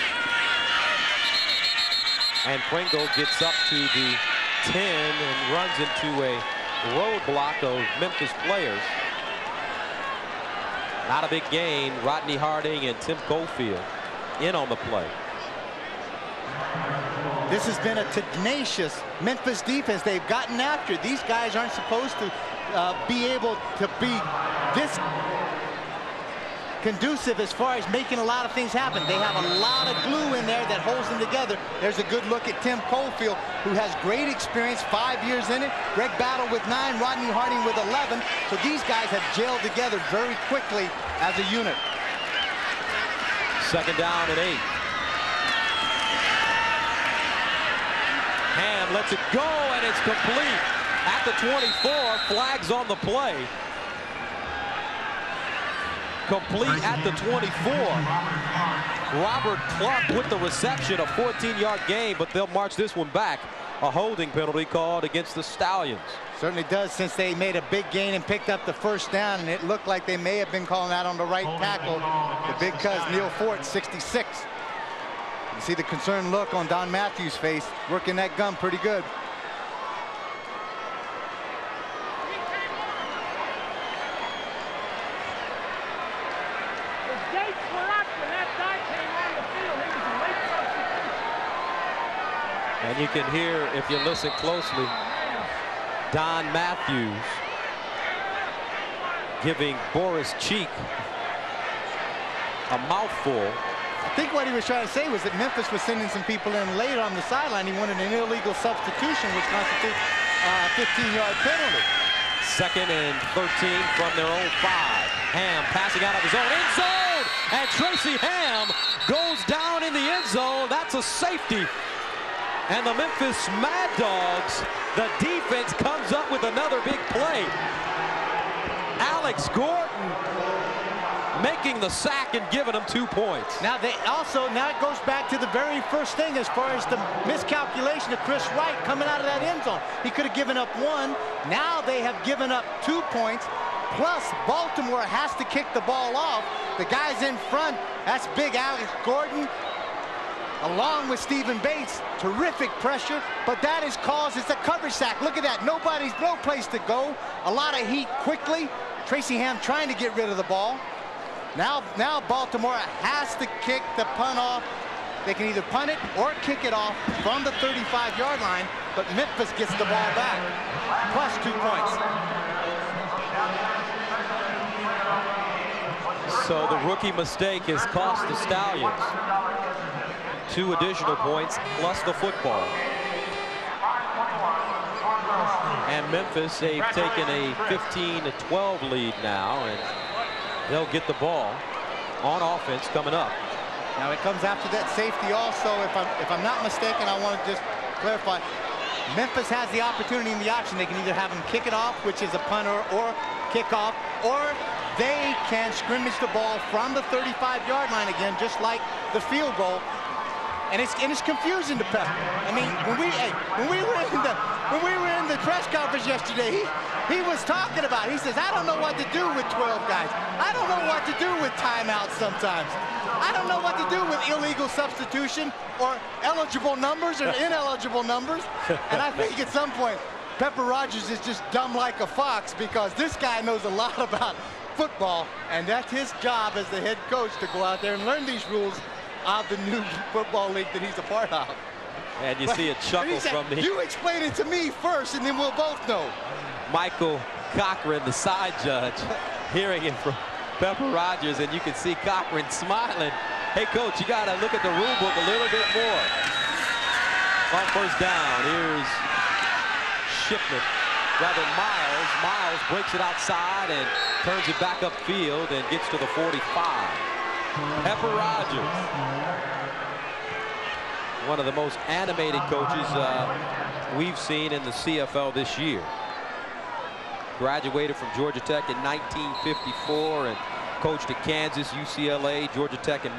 Speaker 3: And Pringle gets up to the 10 and runs into a roadblock of Memphis players. Not a big gain. Rodney Harding and Tim Cofield in on the play.
Speaker 4: This has been a tenacious Memphis defense. They've gotten after it. These guys aren't supposed to be able to be this conducive as far as making a lot of things happen. They have a lot of glue in there that holds them together. There's a good look at Tim Cofield, who has great experience, 5 years in it. Greg Battle with 9, Rodney Harding with 11. So these guys have gelled together very quickly as a unit.
Speaker 3: 2nd down and 8. Ham lets it go, and it's complete. At the 24, flags on the play. Complete at the 24. Robert Clark with the reception, a 14-yard gain, but they'll march this one back. A holding penalty called against the Stallions.
Speaker 4: Certainly does, since they made a big gain and picked up the 1st down, and it looked like they may have been calling that on the right tackle. The big cuz, Neil Fort, 66. You see the concerned look on Don Matthews' face, working that gun pretty good.
Speaker 3: And you can hear, if you listen closely, Don Matthews giving Boris Cheek a mouthful.
Speaker 4: I think what he was trying to say was that Memphis was sending some people in later on the sideline. He wanted an illegal substitution, which constitutes a 15-yard penalty.
Speaker 3: 2nd and 13 from their own 5. Ham passing out of his own end zone, and Tracy Ham goes down in the end zone. That's a safety. And the Memphis Mad Dogs, the defense comes up with another big play. Alex Gordon making the sack and giving them 2 points.
Speaker 4: Now it goes back to the very first thing as far as the miscalculation of Chris Wright coming out of that end zone. He could have given up 1. Now they have given up 2 points. Plus, Baltimore has to kick the ball off. The guys in front, that's big Alex Gordon, along with Stephen Bates. Terrific pressure, but that is caused, it's a coverage sack. Look at that, no place to go. A lot of heat quickly. Tracy Ham trying to get rid of the ball. Now Baltimore has to kick the punt off. They can either punt it or kick it off from the 35-yard line, but Memphis gets the ball back, plus 2 points.
Speaker 3: So the rookie mistake has cost the Stallions 2 additional points plus the football. And Memphis, they've taken a 15-12 lead now, and they'll get the ball on offense coming up.
Speaker 4: Now it comes after that safety also. If I'm not mistaken, I want to just clarify. Memphis has the opportunity in the option. They can either have them kick it off, which is a punter, or kickoff, or they can scrimmage the ball from the 35-yard line again, just like the field goal. And it's confusing to Pep. I mean, when we were in the press conference yesterday, he was talking about it. He says, I don't know what to do with 12 guys. I don't know what to do with timeouts sometimes. I don't know what to do with illegal substitution or eligible numbers or ineligible numbers. And I think at some point, Pepper Rogers is just dumb like a fox, because this guy knows a lot about football, and that's his job as the head coach, to go out there and learn these rules of the new football league that he's a part of.
Speaker 3: And you see a chuckle from the...
Speaker 4: You explain it to me first, and then we'll both know.
Speaker 3: Michael Cochran, the side judge, hearing it from Pepper Rogers, and you can see Cochran smiling. Hey, Coach, you got to look at the rule book a little bit more. On 1st down, here's Shipman, rather Miles. Miles breaks it outside and turns it back upfield and gets to the 45. Pepper Rogers one of the most animated coaches we've seen in the CFL this year. Graduated from Georgia Tech in 1954 and coached at Kansas, UCLA, Georgia Tech, and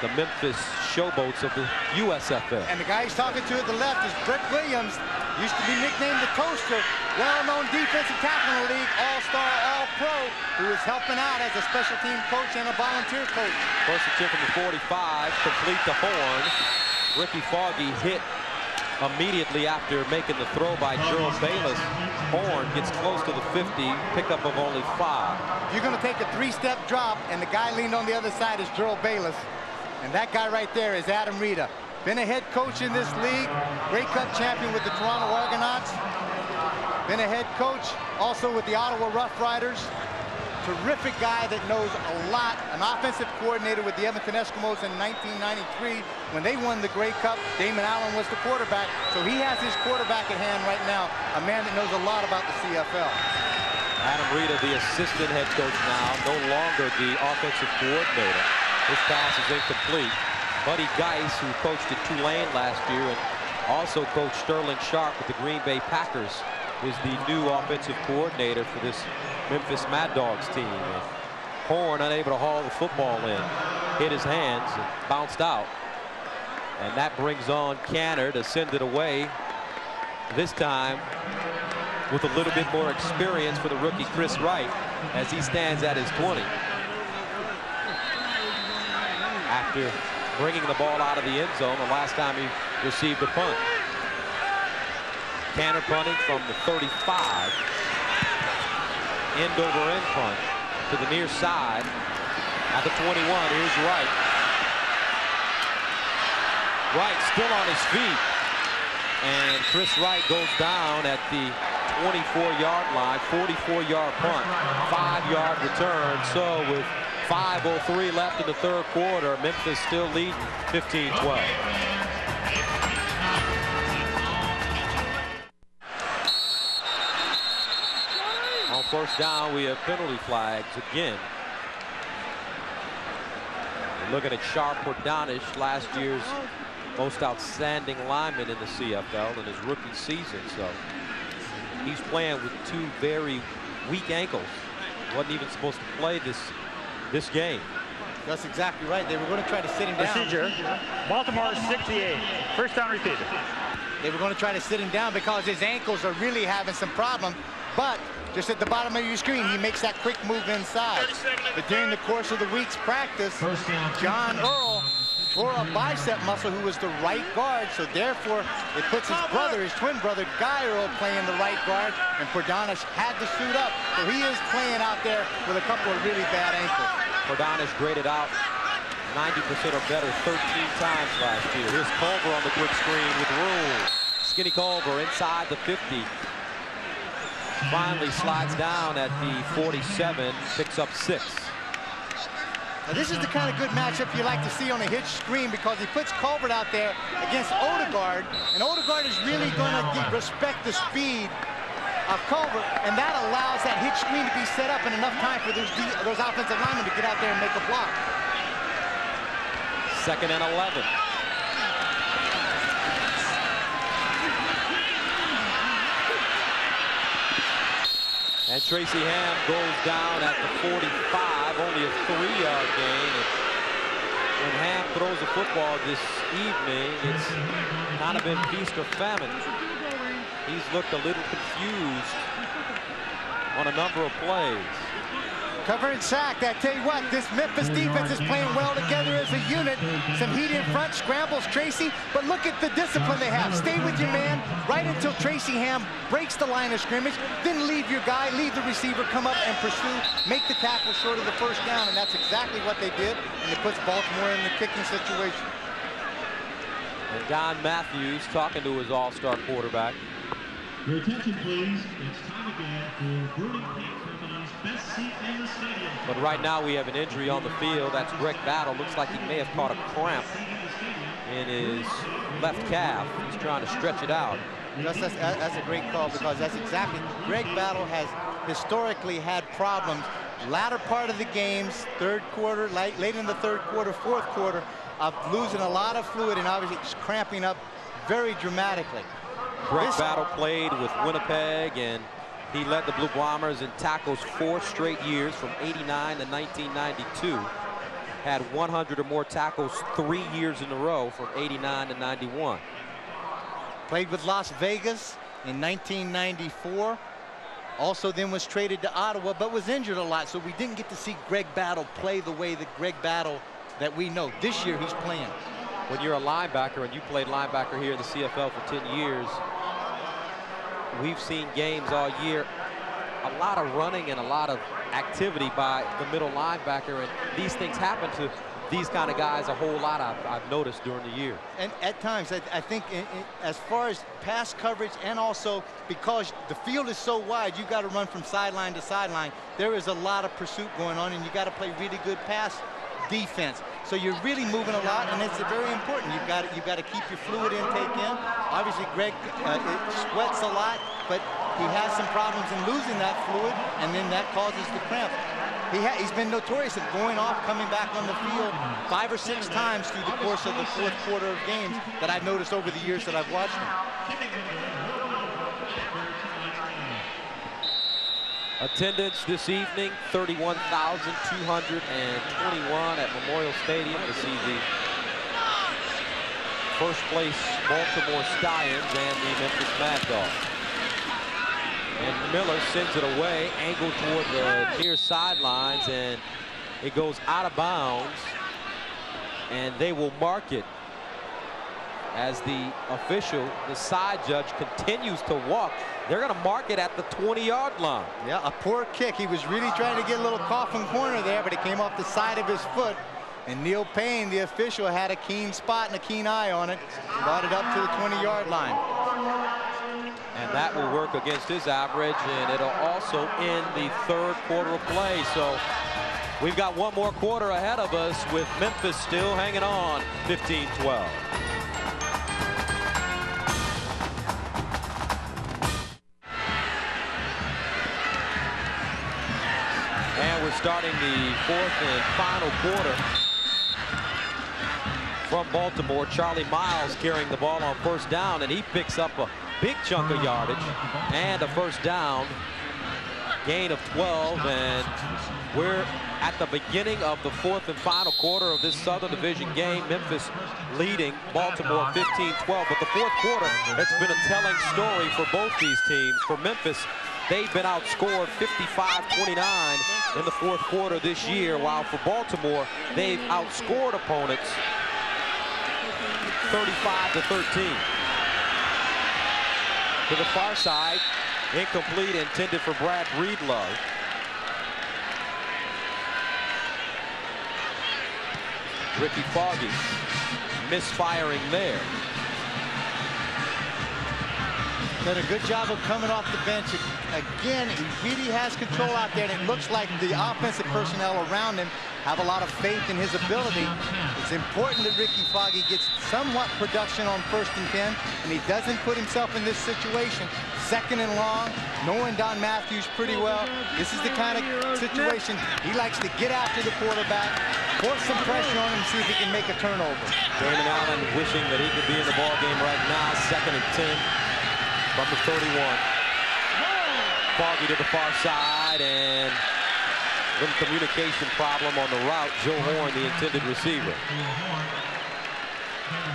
Speaker 3: the Memphis Showboats of the USFL.
Speaker 4: And the guy he's talking to at the left is Brick Williams. Used to be nicknamed the Toaster. Well-known defensive tackle in the league, all-star, all-pro, who is helping out as a special team coach and a volunteer coach.
Speaker 3: First and 10 from the 45, complete to Horn. Ricky Foggy hit immediately after making the throw by Gerald Bayless. Horn gets close to the 50, pickup of only 5.
Speaker 4: You're going to take a 3-step drop, and the guy leaned on the other side is Gerald Bayless. And that guy right there is Adam Rita. Been a head coach in this league, Grey Cup champion with the Toronto Argonauts. Been a head coach also with the Ottawa Rough Riders. Terrific guy that knows a lot. An offensive coordinator with the Edmonton Eskimos in 1993 when they won the Grey Cup. Damon Allen was the quarterback, so he has his quarterback at hand right now, a man that knows a lot about the CFL.
Speaker 3: Adam Rita, the assistant head coach now, no longer the offensive coordinator. This pass is incomplete. Buddy Geis, who coached at Tulane last year and also coached Sterling Sharp with the Green Bay Packers, is the new offensive coordinator for this Memphis Mad Dogs team. And Horn unable to haul the football in, hit his hands and bounced out. And that brings on Canner to send it away, this time with a little bit more experience for the rookie Chris Wright as he stands at his 20. After bringing the ball out of the end zone the last time he received a punt. Canner punting from the 35. End over end punt to the near side at the 21. Here's Wright. Wright still on his feet. And Chris Wright goes down at the 24-yard line. 44-yard punt. 5-yard return. So with 5:03 left in the third quarter, Memphis still leading 15-12. On first down, we have penalty flags again. We're looking at Sharp Pordanish, last year's most outstanding lineman in the CFL in his rookie season. So he's playing with 2 very weak ankles. Wasn't even supposed to play this game.
Speaker 6: That's exactly right. They were going to try to sit him down.
Speaker 5: Procedure. Baltimore 68. First down repeated.
Speaker 4: They were going to try to sit him down because his ankles are really having some problem. But just at the bottom of your screen, he makes that quick move inside. But during the course of the week's practice, John Earl tore a bicep muscle, who was the right guard. So therefore, it puts his brother, his twin brother, Guy Earl, playing the right guard. And Pordanish had to suit up. So he is playing out there with a couple of really bad ankles.
Speaker 3: Pordanish graded out 90% or better 13 times last year. Here's Culver on the quick screen with room. Skinny Culver inside the 50. Finally slides down at the 47, picks up 6.
Speaker 4: Now this is the kind of good matchup you like to see on a hitch screen, because he puts Culver out there against Odegaard, and Odegaard is really going to respect the speed of Culver, and that allows that hitch screen to be set up in enough time for those offensive linemen to get out there and make a block.
Speaker 3: 2nd and 11. And Tracy Ham goes down at the 45, only a 3-yard gain. And when Ham throws a football this evening, it's kind of been feast or famine. He's looked a little confused on a number of plays.
Speaker 4: Cover and sack. I tell you what, this Memphis defense is playing well together as a unit. Some heat in front, scrambles Tracy, but look at the discipline they have. Stay with your man right until Tracy Ham breaks the line of scrimmage, then leave your guy, leave the receiver, come up and pursue, make the tackle short of the first down, and that's exactly what they did, and it puts Baltimore in the kicking situation.
Speaker 3: And Don Matthews talking to his all-star quarterback.
Speaker 7: Your attention, please. It's time again for Burning Pink Company's best seat in the stadium.
Speaker 3: But right now we have an injury on the field. That's Greg Battle. Looks like he may have caught a cramp in his left calf. He's trying to stretch it out.
Speaker 6: That's a great call, because that's exactly, Greg Battle has historically had problems latter part of the games, third quarter, late in the third quarter, fourth quarter, of losing a lot of fluid and obviously just cramping up very dramatically.
Speaker 3: Greg Battle played with Winnipeg, and he led the Blue Bombers in tackles 4 straight years from '89 to 1992. Had 100 or more tackles 3 years in a row from '89 to '91.
Speaker 6: Played with Las Vegas in 1994. Also then was traded to Ottawa, but was injured a lot, so we didn't get to see Greg Battle play the way that Greg Battle that we know. This year he's playing.
Speaker 3: When you're a linebacker, and you played linebacker here in the CFL for 10 years, we've seen games all year, a lot of running and a lot of activity by the middle linebacker, and these things happen to these kind of guys a whole lot, I've noticed during the year.
Speaker 6: And at times, I think as far as pass coverage, and also because the field is so wide, you got to run from sideline to sideline. There is a lot of pursuit going on, and you got to play really good pass defense. So you're really moving a lot, and it's very important. You've got to keep your fluid intake in. Obviously, Greg sweats a lot, but he has some problems in losing that fluid, and then that causes the cramp. He's been notorious of going off, coming back on the field 5 or 6 times through the course of the 4th quarter of games that I've noticed over the years that I've watched him.
Speaker 3: Attendance this evening, 31,221 at Memorial Stadium to see the first place Baltimore Stallions and the Memphis Mad Dogs. And Miller sends it away, angled toward the near sidelines, and it goes out of bounds, and they will mark it as the official, the side judge, continues to walk. They're going to mark it at the 20-yard line.
Speaker 6: Yeah, a poor kick. He was really trying to get a little coffin corner there, but it came off the side of his foot. And Neil Payne, the official, had a keen spot and a keen eye on it. Brought it up to the 20-yard line.
Speaker 3: And that will work against his average, and it'll also end the 3rd quarter of play. So we've got one more quarter ahead of us with Memphis still hanging on, 15-12. And we're starting the 4th and final quarter from Baltimore. Charlie Miles carrying the ball on 1st down, and he picks up a big chunk of yardage and a 1st down, gain of 12, and we're at the beginning of the 4th and final quarter of this Southern Division game. Memphis leading Baltimore 15-12, but the 4th quarter, it's been a telling story for both these teams. For Memphis, they've been outscored 55-29 in the 4th quarter this year, while for Baltimore, they've outscored opponents 35-13. To the far side, incomplete, intended for Brad Breedlove. Ricky Foggy misfiring there.
Speaker 6: Done a good job of coming off the bench. Again, he really has control out there, and it looks like the offensive personnel around him have a lot of faith in his ability. It's important that Ricky Foggy gets somewhat production on 1st and 10, and he doesn't put himself in this situation. 2nd and long, knowing Don Matthews pretty well. This is the kind of situation he likes to get after the quarterback, force some pressure on him, see if he can make a turnover.
Speaker 3: Damon Allen wishing that he could be in the ball game right now. 2nd and 10 from the 31. Foggy to the far side, and little communication problem on the route. Joe Horn, the intended receiver.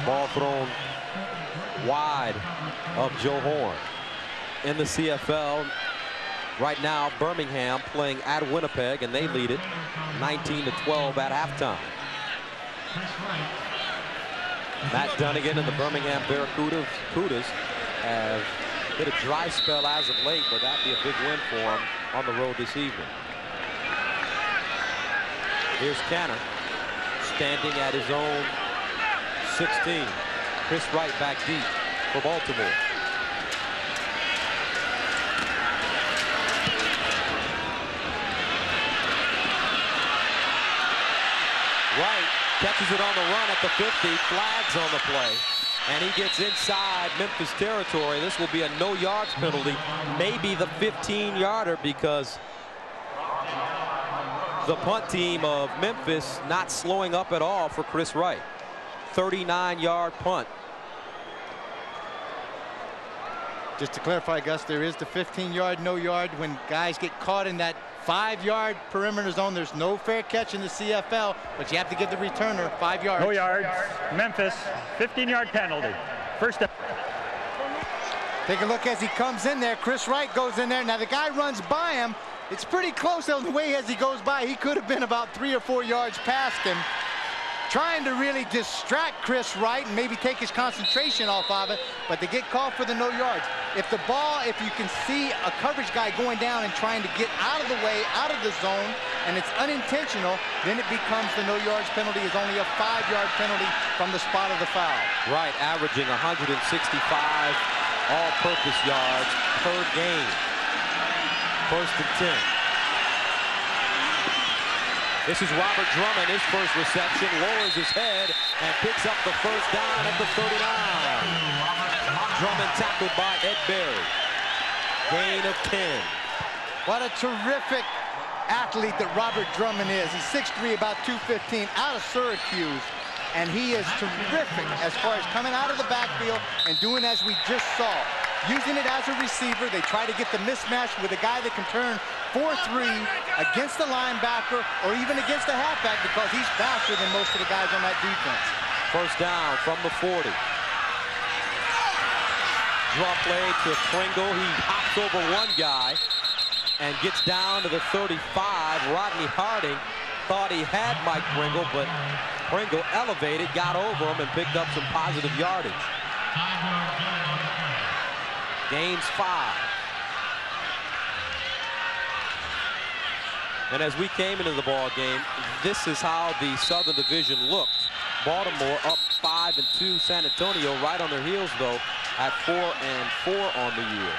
Speaker 3: Ball thrown wide of Joe Horn. In the CFL right now, Birmingham playing at Winnipeg, and they lead it 19-12 at halftime. Matt Dunnigan and the Birmingham Barracudas have hit a dry spell as of late, but that'd be a big win for them on the road this evening. Here's Canner standing at his own 16. Chris Wright back deep for Baltimore. Wright catches it on the run at the 50, flags on the play, and he gets inside Memphis territory. This will be a no yards penalty, maybe the 15-yarder, because the punt team of Memphis not slowing up at all for Chris Wright. 39-yard punt.
Speaker 6: Just to clarify, Gus, there is the 15-yard, no yard. When guys get caught in that 5-yard perimeter zone, there's no fair catch in the CFL, but you have to give the returner 5 yards.
Speaker 5: No yards. Memphis, 15-yard penalty. First down.
Speaker 4: Take a look as he comes in there. Chris Wright goes in there. Now the guy runs by him. It's pretty close on the way as he goes by. He could have been about 3 or 4 yards past him, trying to really distract Chris Wright and maybe take his concentration off of it, but they get called for the no yards. If the ball, if you can see a coverage guy going down and trying to get out of the way, out of the zone, and it's unintentional, then it becomes the no yards penalty is only a 5-yard penalty from the spot of the foul.
Speaker 3: Right, averaging 165 all-purpose yards per game. First and 10. This is Robert Drummond, his first reception, lowers his head and picks up the first down at the 39. Drummond tackled by Ed Berry. Gain of 10.
Speaker 4: What a terrific athlete that Robert Drummond is. He's 6'3", about 215, out of Syracuse. And he is terrific as far as coming out of the backfield and doing as we just saw. Using it as a receiver, they try to get the mismatch with a guy that can turn 4-3 against the linebacker or even against the halfback because he's faster than most of the guys on that defense.
Speaker 3: First down from the 40. Draw play to Pringle. He hops over one guy and gets down to the 35. Rodney Harding thought he had Mike Pringle, but Pringle elevated, got over him, and picked up some positive yardage. Gains 5. And as we came into the ball game, this is how the Southern Division looked. Baltimore up 5-2. San Antonio right on their heels, though, at 4-4 on the year.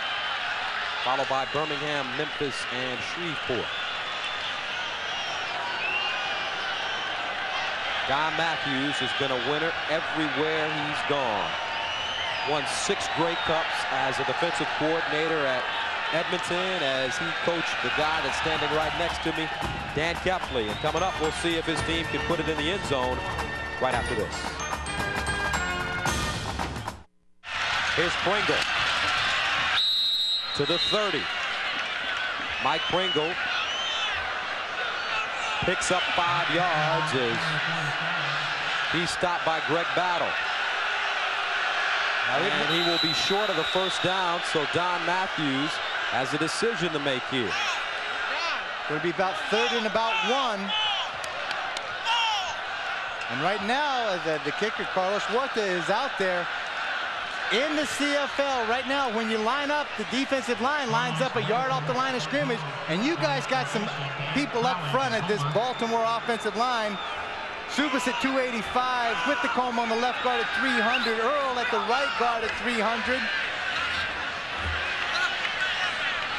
Speaker 3: Followed by Birmingham, Memphis, and Shreveport. Don Matthews has been a winner everywhere he's gone. Won 6 Grey Cups as a defensive coordinator at Edmonton as he coached the guy that's standing right next to me, Dan Kepley. And coming up, we'll see if his team can put it in the end zone right after this. Here's Pringle to the 30. Mike Pringle picks up 5 yards as he's stopped by Greg Battle. And he will be short of the first down, so Don Matthews has a decision to make here.
Speaker 4: Going to be about 3rd and about 1. And right now, the kicker, Carlos Huerta, is out there in the CFL. Right now, when you line up, the defensive line lines up a yard off the line of scrimmage, and you guys got some people up front at this Baltimore offensive line. Subas at 285, Whitcomb on the left guard at 300, Earl at the right guard at 300.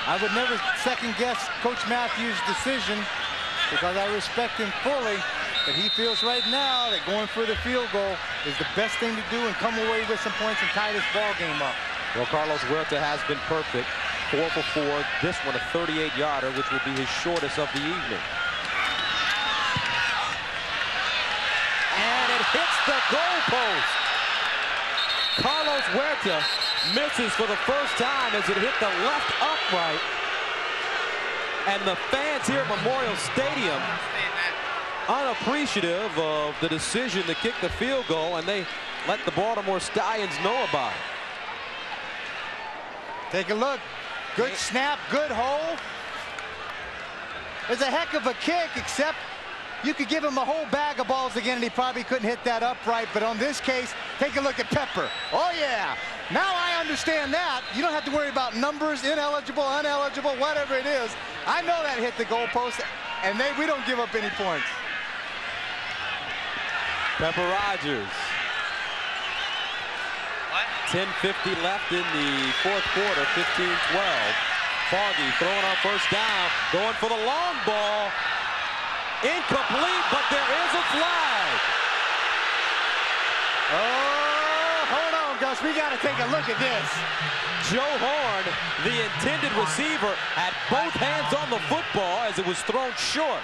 Speaker 4: I would never second guess Coach Matthews' decision because I respect him fully, but he feels right now that going for the field goal is the best thing to do and come away with some points and tie this ball game up.
Speaker 3: Well, Carlos Huerta has been perfect. 4 for 4. This one a 38-yarder, which will be his shortest of the evening. Hits the goalpost. Carlos Huerta misses for the first time as it hit the left upright. And the fans here at Memorial Stadium unappreciative of the decision to kick the field goal, and they let the Baltimore Stallions know about it.
Speaker 4: Take a look. Good snap, good hole. It's a heck of a kick, except you could give him a whole bag of balls again and he probably couldn't hit that upright. But on this case, take a look at Pepper. Oh yeah, now I understand that. You don't have to worry about numbers, ineligible, uneligible, whatever it is. I know that hit the goalpost, and we don't give up any points.
Speaker 3: Pepper Rogers. 10:50 left in the fourth quarter, 15-12. Foggy throwing on first down, going for the long ball. Incomplete, but there is a flag.
Speaker 4: Oh, hold on, Gus. We got to take a look at this.
Speaker 3: Joe Horn, the intended receiver, had both hands on the football as it was thrown short.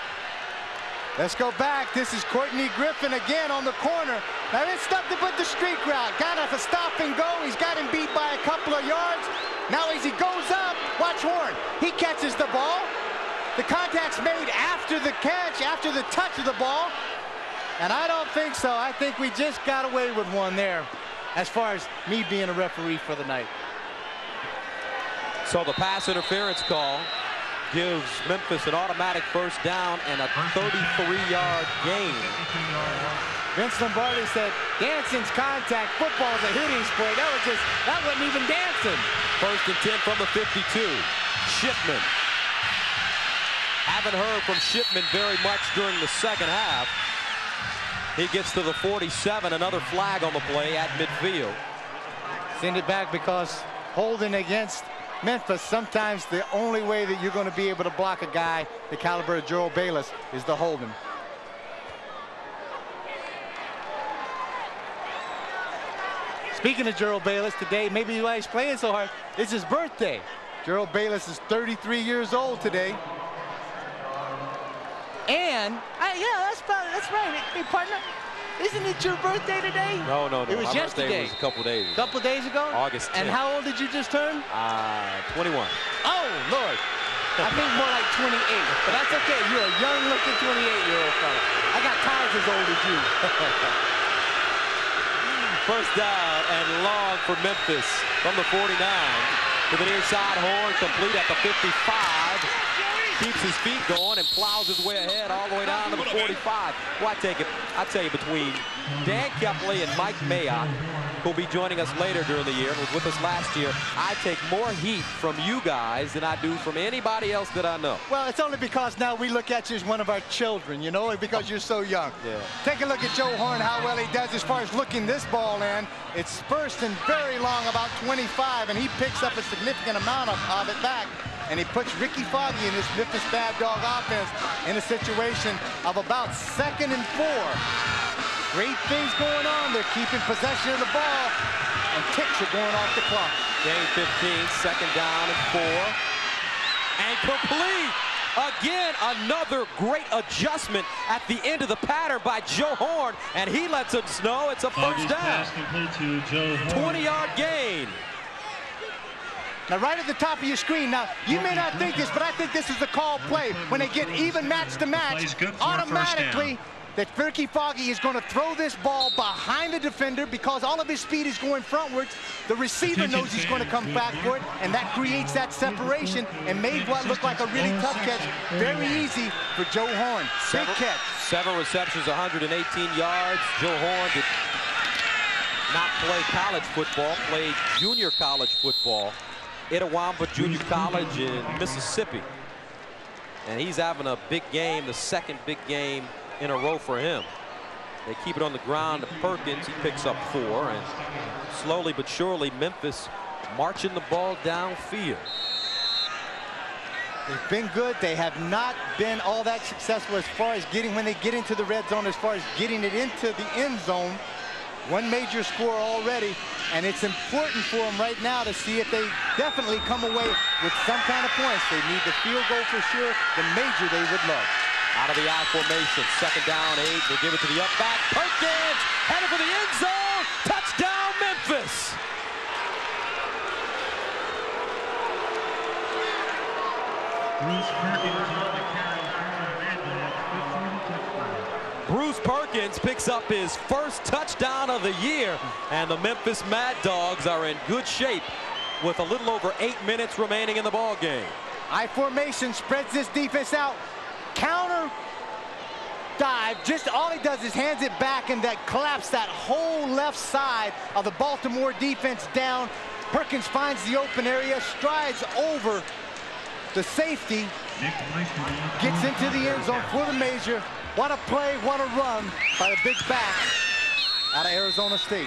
Speaker 4: Let's go back. This is Courtney Griffin again on the corner. Now it's nothing but the streak route. Got us a stop and go. He's got him beat by a couple of yards. Now as he goes up, watch Horn. He catches the ball. The contact's made after the catch, after the touch of the ball. And I don't think so. I think we just got away with one there as far as me being a referee for the night.
Speaker 3: So the pass interference call gives Memphis an automatic first down and a 33-yard gain.
Speaker 4: Vince Lombardi said, dancing's contact, football's a hitting sport. That wasn't even dancing.
Speaker 3: First and 10 from the 52. Shipman. Haven't heard from Shipman very much during the second half. He gets to the 47, another flag on the play at midfield.
Speaker 4: Send it back because holding against Memphis, sometimes the only way that you're going to be able to block a guy the caliber of Gerald Bayless is the holding. Speaking of Gerald Bayless today, maybe why he's playing so hard, it's his birthday. Gerald Bayless is 33 years old today. And, yeah, that's right. Hey, partner, isn't it your birthday today?
Speaker 3: No.
Speaker 4: It was
Speaker 3: My
Speaker 4: yesterday.
Speaker 3: birthday was a couple days ago.
Speaker 4: Couple days ago?
Speaker 3: August 10th.
Speaker 4: And how old did you just turn?
Speaker 3: 21.
Speaker 4: Oh, Lord. I think more like 28. But that's okay. You're a young-looking 28-year-old fella. I got ties as old as you.
Speaker 3: First down and long for Memphis from the 49. To the near side, Horn complete at the 55. Keeps his feet going and plows his way ahead all the way down to the 45. Well, I tell you, between Dan Kepley and Mike Mayock, who'll be joining us later during the year and was with us last year, I take more heat from you guys than I do from anybody else that I know.
Speaker 4: Well, it's only because now we look at you as one of our children, you know, because you're so young.
Speaker 3: Yeah.
Speaker 4: Take a look at Joe Horn, how well he does as far as looking this ball in. It's first and very long, about 25, and he picks up a significant amount of it back. And he puts Ricky Foggy in this Memphis Bad Dog offense in a situation of about 2nd and 4. Great things going on. They're keeping possession of the ball, and ticks are going off the clock.
Speaker 3: Game 15, 2nd down and 4. And complete. Again, another great adjustment at the end of the pattern by Joe Horn, and he lets us know it's a first down. 20-yard gain.
Speaker 4: Now, right at the top of your screen, now, you may not think this, but I think this is a call play. When they get even match to match, automatically, that Ricky Foggy is going to throw this ball behind the defender because all of his speed is going frontwards. The receiver knows he's going to come back for it, and that creates that separation and made what looked like a really tough catch very easy for Joe Horn. Big catch.
Speaker 3: 7 receptions, 118 yards. Joe Horn did not play college football, played junior college football. Itawamba Junior College in Mississippi. And he's having a big game, the second big game in a row for him. They keep it on the ground to Perkins. He picks up 4. And slowly but surely, Memphis marching the ball downfield.
Speaker 4: They've been good. They have not been all that successful as far as when they get into the red zone, as far as getting it into the end zone. One major score already, and it's important for them right now to see if they definitely come away with some kind of points. They need the field goal for sure, the major they would love.
Speaker 3: Out of the I formation, 2nd down, 8. They give it to the up back. Perkins headed for the end zone. Touchdown, Memphis. Bruce Perkins picks up his first touchdown of the year, and the Memphis Mad Dogs are in good shape with a little over 8 minutes remaining in the ball game.
Speaker 4: I formation spreads this defense out. Counter dive, just all he does is hands it back, and that collapse that whole left side of the Baltimore defense down. Perkins finds the open area, strides over the safety, gets into the end zone for the major. What a play, what a run by the big back out of Arizona State.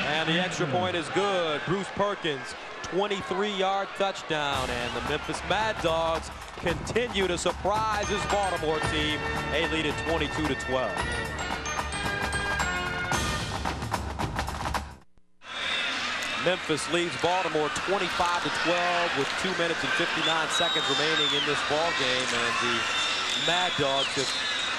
Speaker 3: And the extra point is good. Bruce Perkins, 23-yard touchdown, and the Memphis Mad Dogs continue to surprise his Baltimore team. They lead at 22-12. Memphis leads Baltimore 25-12 with 2 minutes and 59 seconds remaining in this ball game, and the Mad Dogs have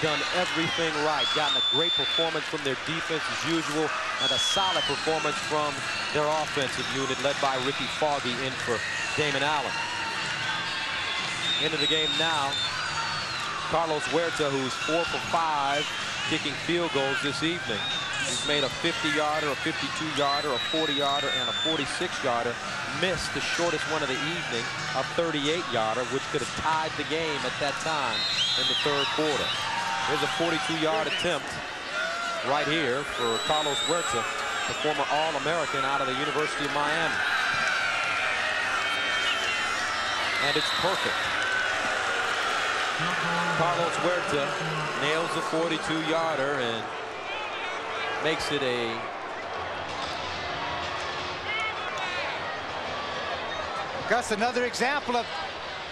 Speaker 3: done everything right, gotten a great performance from their defense as usual, and a solid performance from their offensive unit led by Ricky Foggy in for Damon Allen. Into the game now, Carlos Huerta, who's 4 for 5, kicking field goals this evening. He's made a 50-yarder, a 52-yarder, a 40-yarder, and a 46-yarder. Missed the shortest one of the evening, a 38-yarder, which could have tied the game at that time in the third quarter. There's a 42-yard attempt right here for Carlos Huerta, the former All-American out of the University of Miami. And it's perfect. Carlos Huerta nails the 42-yarder and makes it a
Speaker 4: Gus, another example of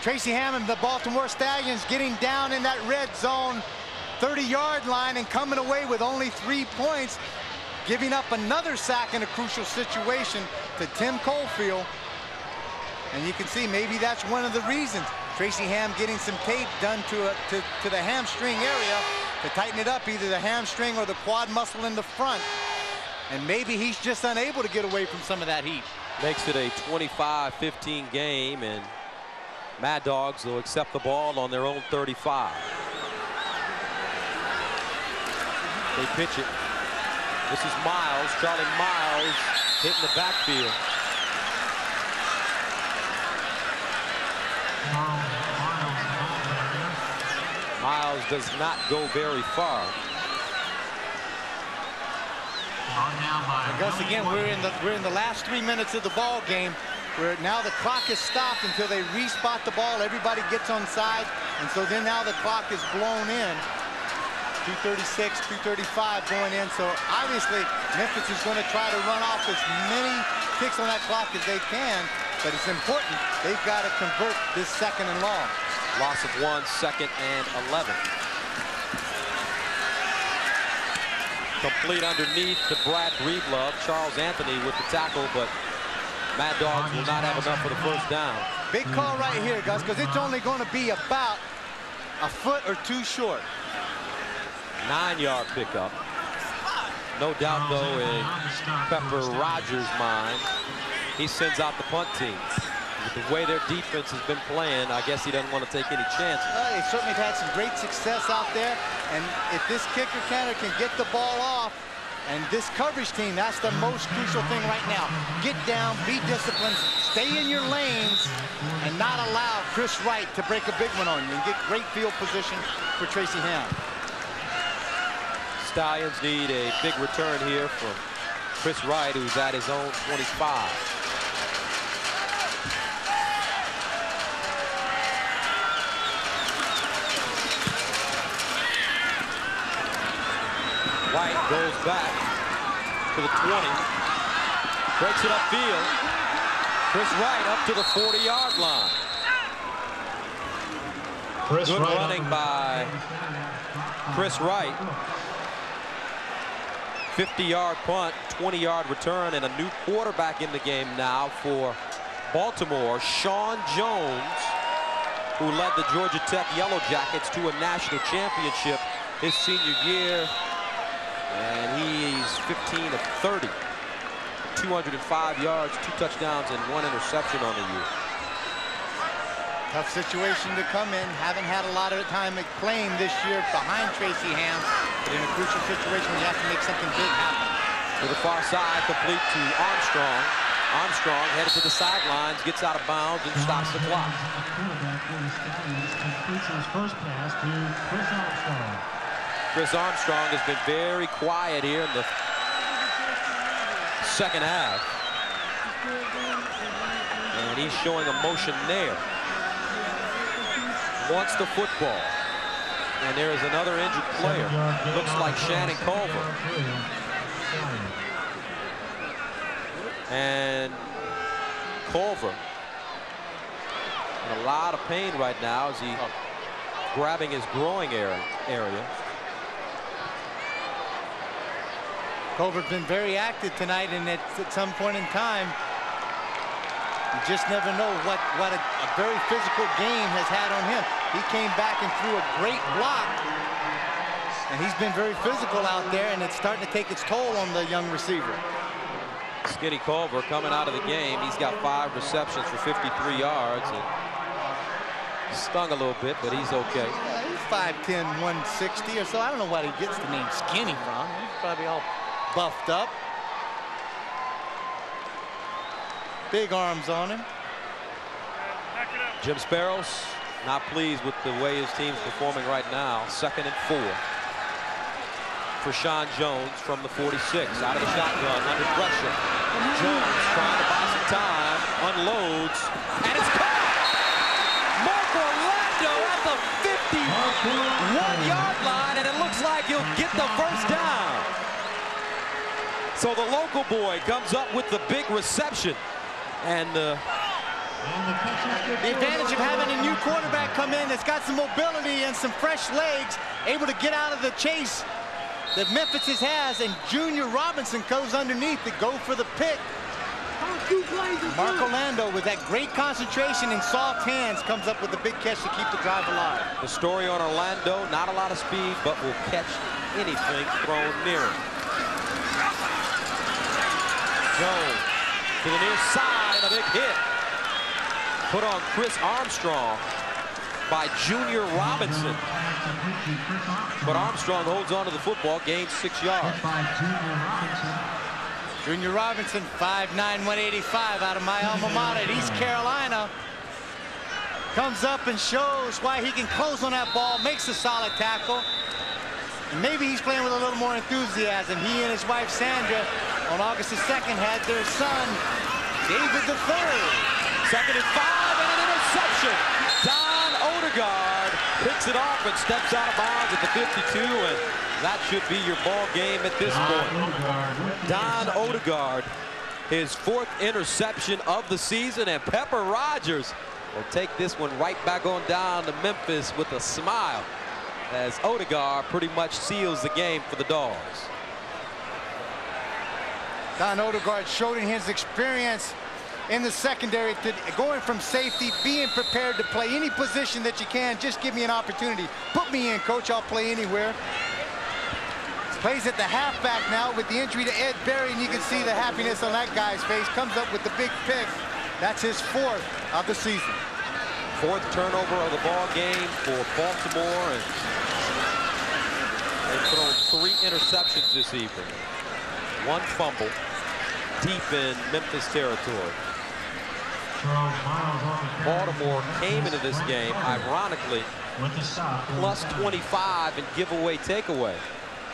Speaker 4: Tracy Hammond, the Baltimore Stallions, getting down in that red zone 30-yard line and coming away with only 3 points, giving up another sack in a crucial situation to Tim Cofield. And you can see maybe that's one of the reasons. Tracy Ham getting some tape done to the hamstring area to tighten it up, either the hamstring or the quad muscle in the front. And maybe he's just unable to get away from some of that heat.
Speaker 3: Makes it a 25-15 game, and Mad Dogs will accept the ball on their own 35. They pitch it. This is Miles, Charlie Miles, hitting the backfield. Miles does not go very far.
Speaker 4: And Gus, again, we're in the last 3 minutes of the ball game, where now the clock is stopped until they respot the ball. Everybody gets on side, and so then now the clock is blown in. 2:36, 2:35 going in. So obviously Memphis is going to try to run off as many kicks on that clock as they can, but it's important. They've got to convert this second and long.
Speaker 3: Loss of 1, 2nd and 11. Complete underneath to Brad Breedlove. Charles Anthony with the tackle, but Mad Dogs will not have enough for the first down.
Speaker 4: Big call right here, Gus, because it's only going to be about a foot or two short.
Speaker 3: 9-yard pickup. No doubt, though, in Pepper Rogers' mind, he sends out the punt team. With the way their defense has been playing, I guess he doesn't want to take any chances.
Speaker 4: They certainly have had some great success out there, and if this kicker can get the ball off, and this coverage team, that's the most crucial thing right now. Get down, be disciplined, stay in your lanes, and not allow Chris Wright to break a big one on you, and get great field position for Tracy Ham.
Speaker 3: Stallions need a big return here from Chris Wright, who's at his own 25. White goes back to the 20, breaks it upfield. Chris Wright up to the 40-yard line. Good running by Chris Wright. 50-yard punt, 20-yard return, and a new quarterback in the game now for Baltimore, Sean Jones, who led the Georgia Tech Yellow Jackets to a national championship his senior year. And he's 15 of 30, 205 yards, 2 touchdowns, and 1 interception on the year.
Speaker 4: Tough situation to come in. Haven't had a lot of time playing this year behind Tracy Ham, but in a crucial situation when you have to make something big happen.
Speaker 3: To the far side, complete to Armstrong. Armstrong headed to the sidelines, gets out of bounds, and stops the clock.
Speaker 7: Completes his first pass to Chris Armstrong.
Speaker 3: Chris Armstrong has been very quiet here in the second half. And he's showing emotion there. Wants the football. And there is another injured player. Looks like Shannon Culver. And Culver in a lot of pain right now as he grabbing his groin area.
Speaker 4: Culver's been very active tonight, and at some point in time,
Speaker 6: You just never know what a very physical game has had on him. He came back and threw a great block. And he's been very physical out there, and it's starting to take its toll on the young receiver.
Speaker 3: Skinny Culver coming out of the game. He's got 5 receptions for 53 yards. And stung a little bit, but he's okay.
Speaker 6: He's 5'10", 160 or so. I don't know what he gets the name Skinny from. He's probably all buffed up. Big arms on him.
Speaker 3: Jim Sparrows not pleased with the way his team's performing right now. 2nd and 4 for Sean Jones from the 46. Out of the shotgun, under pressure. Jones trying to buy some time, unloads, and it's caught! Mark Orlando at the 51-yard line, and it looks like he'll get the first down. So the local boy comes up with the big reception. And
Speaker 6: the advantage of having a new quarterback come in that's got some mobility and some fresh legs, able to get out of the chase that Memphis has, and Junior Robinson goes underneath to go for the pick. Mark Orlando, with that great concentration and soft hands, comes up with the big catch to keep the drive alive.
Speaker 3: The story on Orlando, not a lot of speed, but will catch anything thrown near him. Jones to the near side, a big hit. Put on Chris Armstrong by Junior Robinson. But Armstrong holds on to the football, gains 6 yards.
Speaker 6: Junior Robinson, 5'9", 185, out of my alma mater at East Carolina. Comes up and shows why he can close on that ball, makes a solid tackle. And maybe he's playing with a little more enthusiasm. He and his wife, Sandra, on August the 2nd, had their son, David III.
Speaker 3: 2nd and 5, and an interception. Don Odegaard picks it off and steps out of bounds at the 52, and that should be your ball game at this point. Don Odegaard, his 4th interception of the season, and Pepper Rogers will take this one right back on down to Memphis with a smile, as Odegaard pretty much seals the game for the Dogs.
Speaker 4: Don Odegaard showed in his experience in the secondary, going from safety, being prepared to play any position that you can. Just give me an opportunity. Put me in, coach. I'll play anywhere. Plays at the halfback now with the injury to Ed Berry, and you can see the happiness on that guy's face. Comes up with the big pick. That's his 4th of the season.
Speaker 3: 4th turnover of the ball game for Baltimore, and they put on 3 interceptions this evening. 1 fumble deep in Memphis territory. Baltimore came into this game, ironically, plus 25 in giveaway takeaway.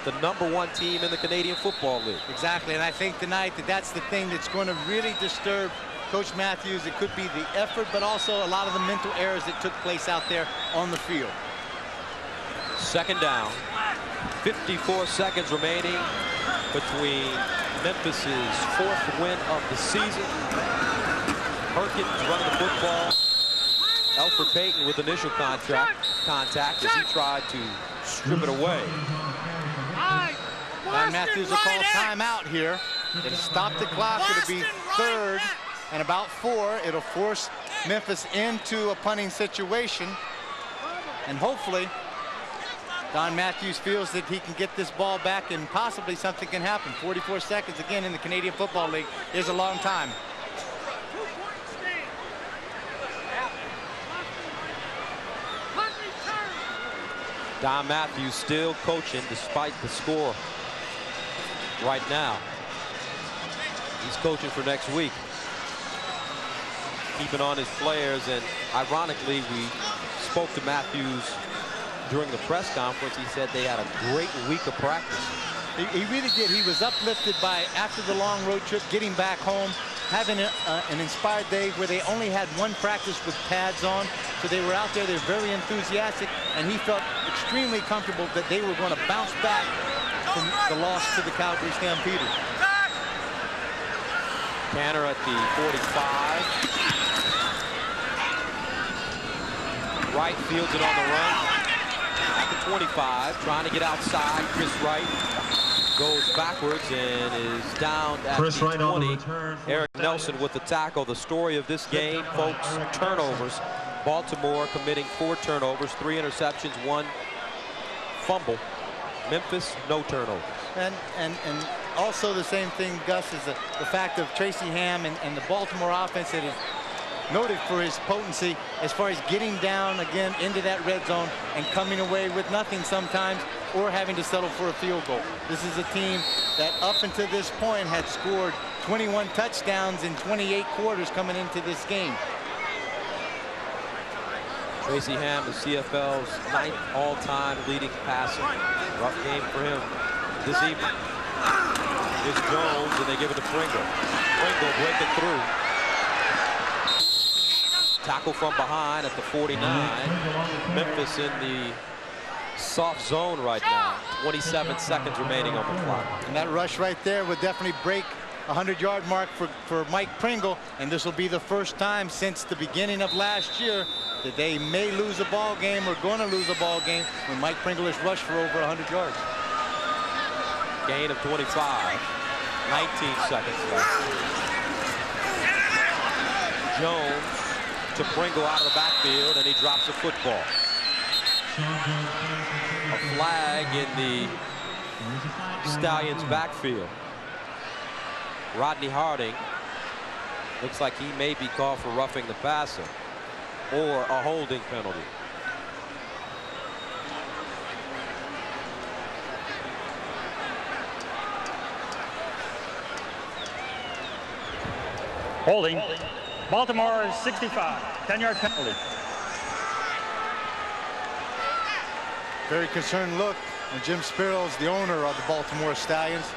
Speaker 3: The #1 team in the Canadian Football League.
Speaker 6: Exactly, and I think tonight that's the thing that's going to really disturb Coach Matthews. It could be the effort, but also a lot of the mental errors that took place out there on the field.
Speaker 3: 2nd down, 54 seconds remaining between Memphis's 4th win of the season. Perkins running the football. Alfred Payton with initial contact as he tried to strip it away.
Speaker 6: Don Matthews will call a timeout here. It'll stop the clock. It'll be 3rd and about 4. It'll force Memphis into a punting situation. And hopefully, Don Matthews feels that he can get this ball back and possibly something can happen. 44 seconds again in the Canadian Football League is a long time.
Speaker 3: Don Matthews still coaching despite the score right now. He's coaching for next week. Keeping on his players, and ironically, we spoke to Matthews during the press conference. He said they had a great week of practice.
Speaker 6: He really did. He was uplifted by, after the long road trip, getting back home, having an inspired day where they only had 1 practice with pads on. So they were out there, they were very enthusiastic, and he felt extremely comfortable that they were going to bounce back from the loss to the Calgary Stampeders.
Speaker 3: Tanner at the 45. Wright fields it on the run. At the 25, trying to get outside. Chris Wright goes backwards and is down at
Speaker 7: Chris
Speaker 3: the
Speaker 7: Wright on the
Speaker 3: 20.
Speaker 7: return for
Speaker 3: Eric
Speaker 7: Stallions.
Speaker 3: Nelson with the tackle. The story of this game, folks, turnovers. Baltimore committing 4 turnovers, 3 interceptions, 1 fumble. Memphis, no turnovers.
Speaker 6: And also the same thing, Gus, is the fact of Tracy Ham and the Baltimore offense that is noted for his potency as far as getting down again into that red zone and coming away with nothing sometimes, or having to settle for a field goal. This is a team that up until this point had scored 21 touchdowns in 28 quarters coming into this game.
Speaker 3: Tracy Ham, the CFL's 9th all-time leading passer. Rough game for him this evening. Here's Jones, and they give it to Pringle. Pringle breaking through. Tackle from behind at the 49. Memphis in the soft zone right now. 27 seconds remaining on the clock.
Speaker 6: And that rush right there would definitely break a 100-yard mark for Mike Pringle, and this will be the first time since the beginning of last year that they may lose a ball game or going to lose a ball game when Mike Pringle has rushed for over 100 yards.
Speaker 3: Gain of 25. 19 seconds left. Jones to Pringle out of the backfield, and he drops a football. A flag in the Stallions backfield. Rodney Harding looks like he may be called for roughing the passer or a holding penalty.
Speaker 5: Holding. Baltimore is 65. 10-yard penalty.
Speaker 6: Very concerned look. And Jim Spiro's the owner of the Baltimore Stallions.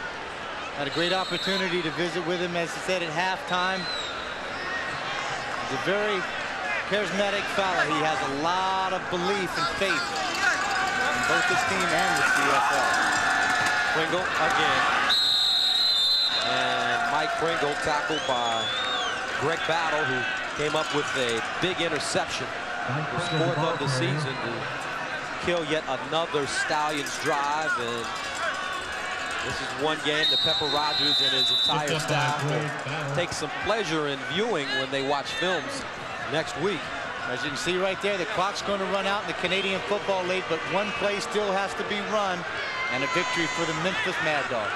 Speaker 6: Had a great opportunity to visit with him, as he said, at halftime. He's a very charismatic fella. He has a lot of belief and faith in both this team and the CFL.
Speaker 3: Pringle again. And Mike Pringle tackled by Greg Battle, who came up with a big interception. His 4th of the season to kill yet another Stallions drive. And this is one game that Pepper Rogers and his entire staff will take some pleasure in viewing when they watch films next week.
Speaker 6: As you can see right there, the clock's going to run out in the Canadian Football League, but one play still has to be run, and a victory for the Memphis Mad Dogs.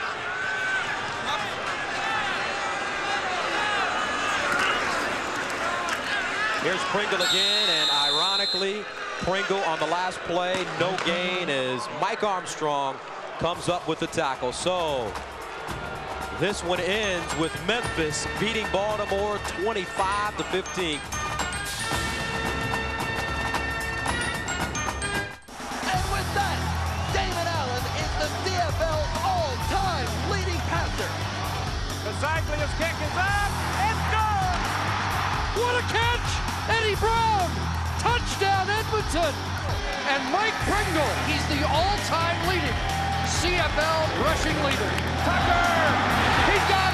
Speaker 3: Here's Pringle again, and ironically, Pringle on the last play, no gain, as Mike Armstrong comes up with the tackle. So this one ends with Memphis beating Baltimore 25-15.
Speaker 1: And with that, Damon Allen is the CFL's all-time leading passer.
Speaker 2: The cyclist kick is up. It's good.
Speaker 1: What a catch! Eddie Brown! Touchdown Edmonton! And Mike Pringle, he's the all-time leading CFL rushing leader. Tucker! He got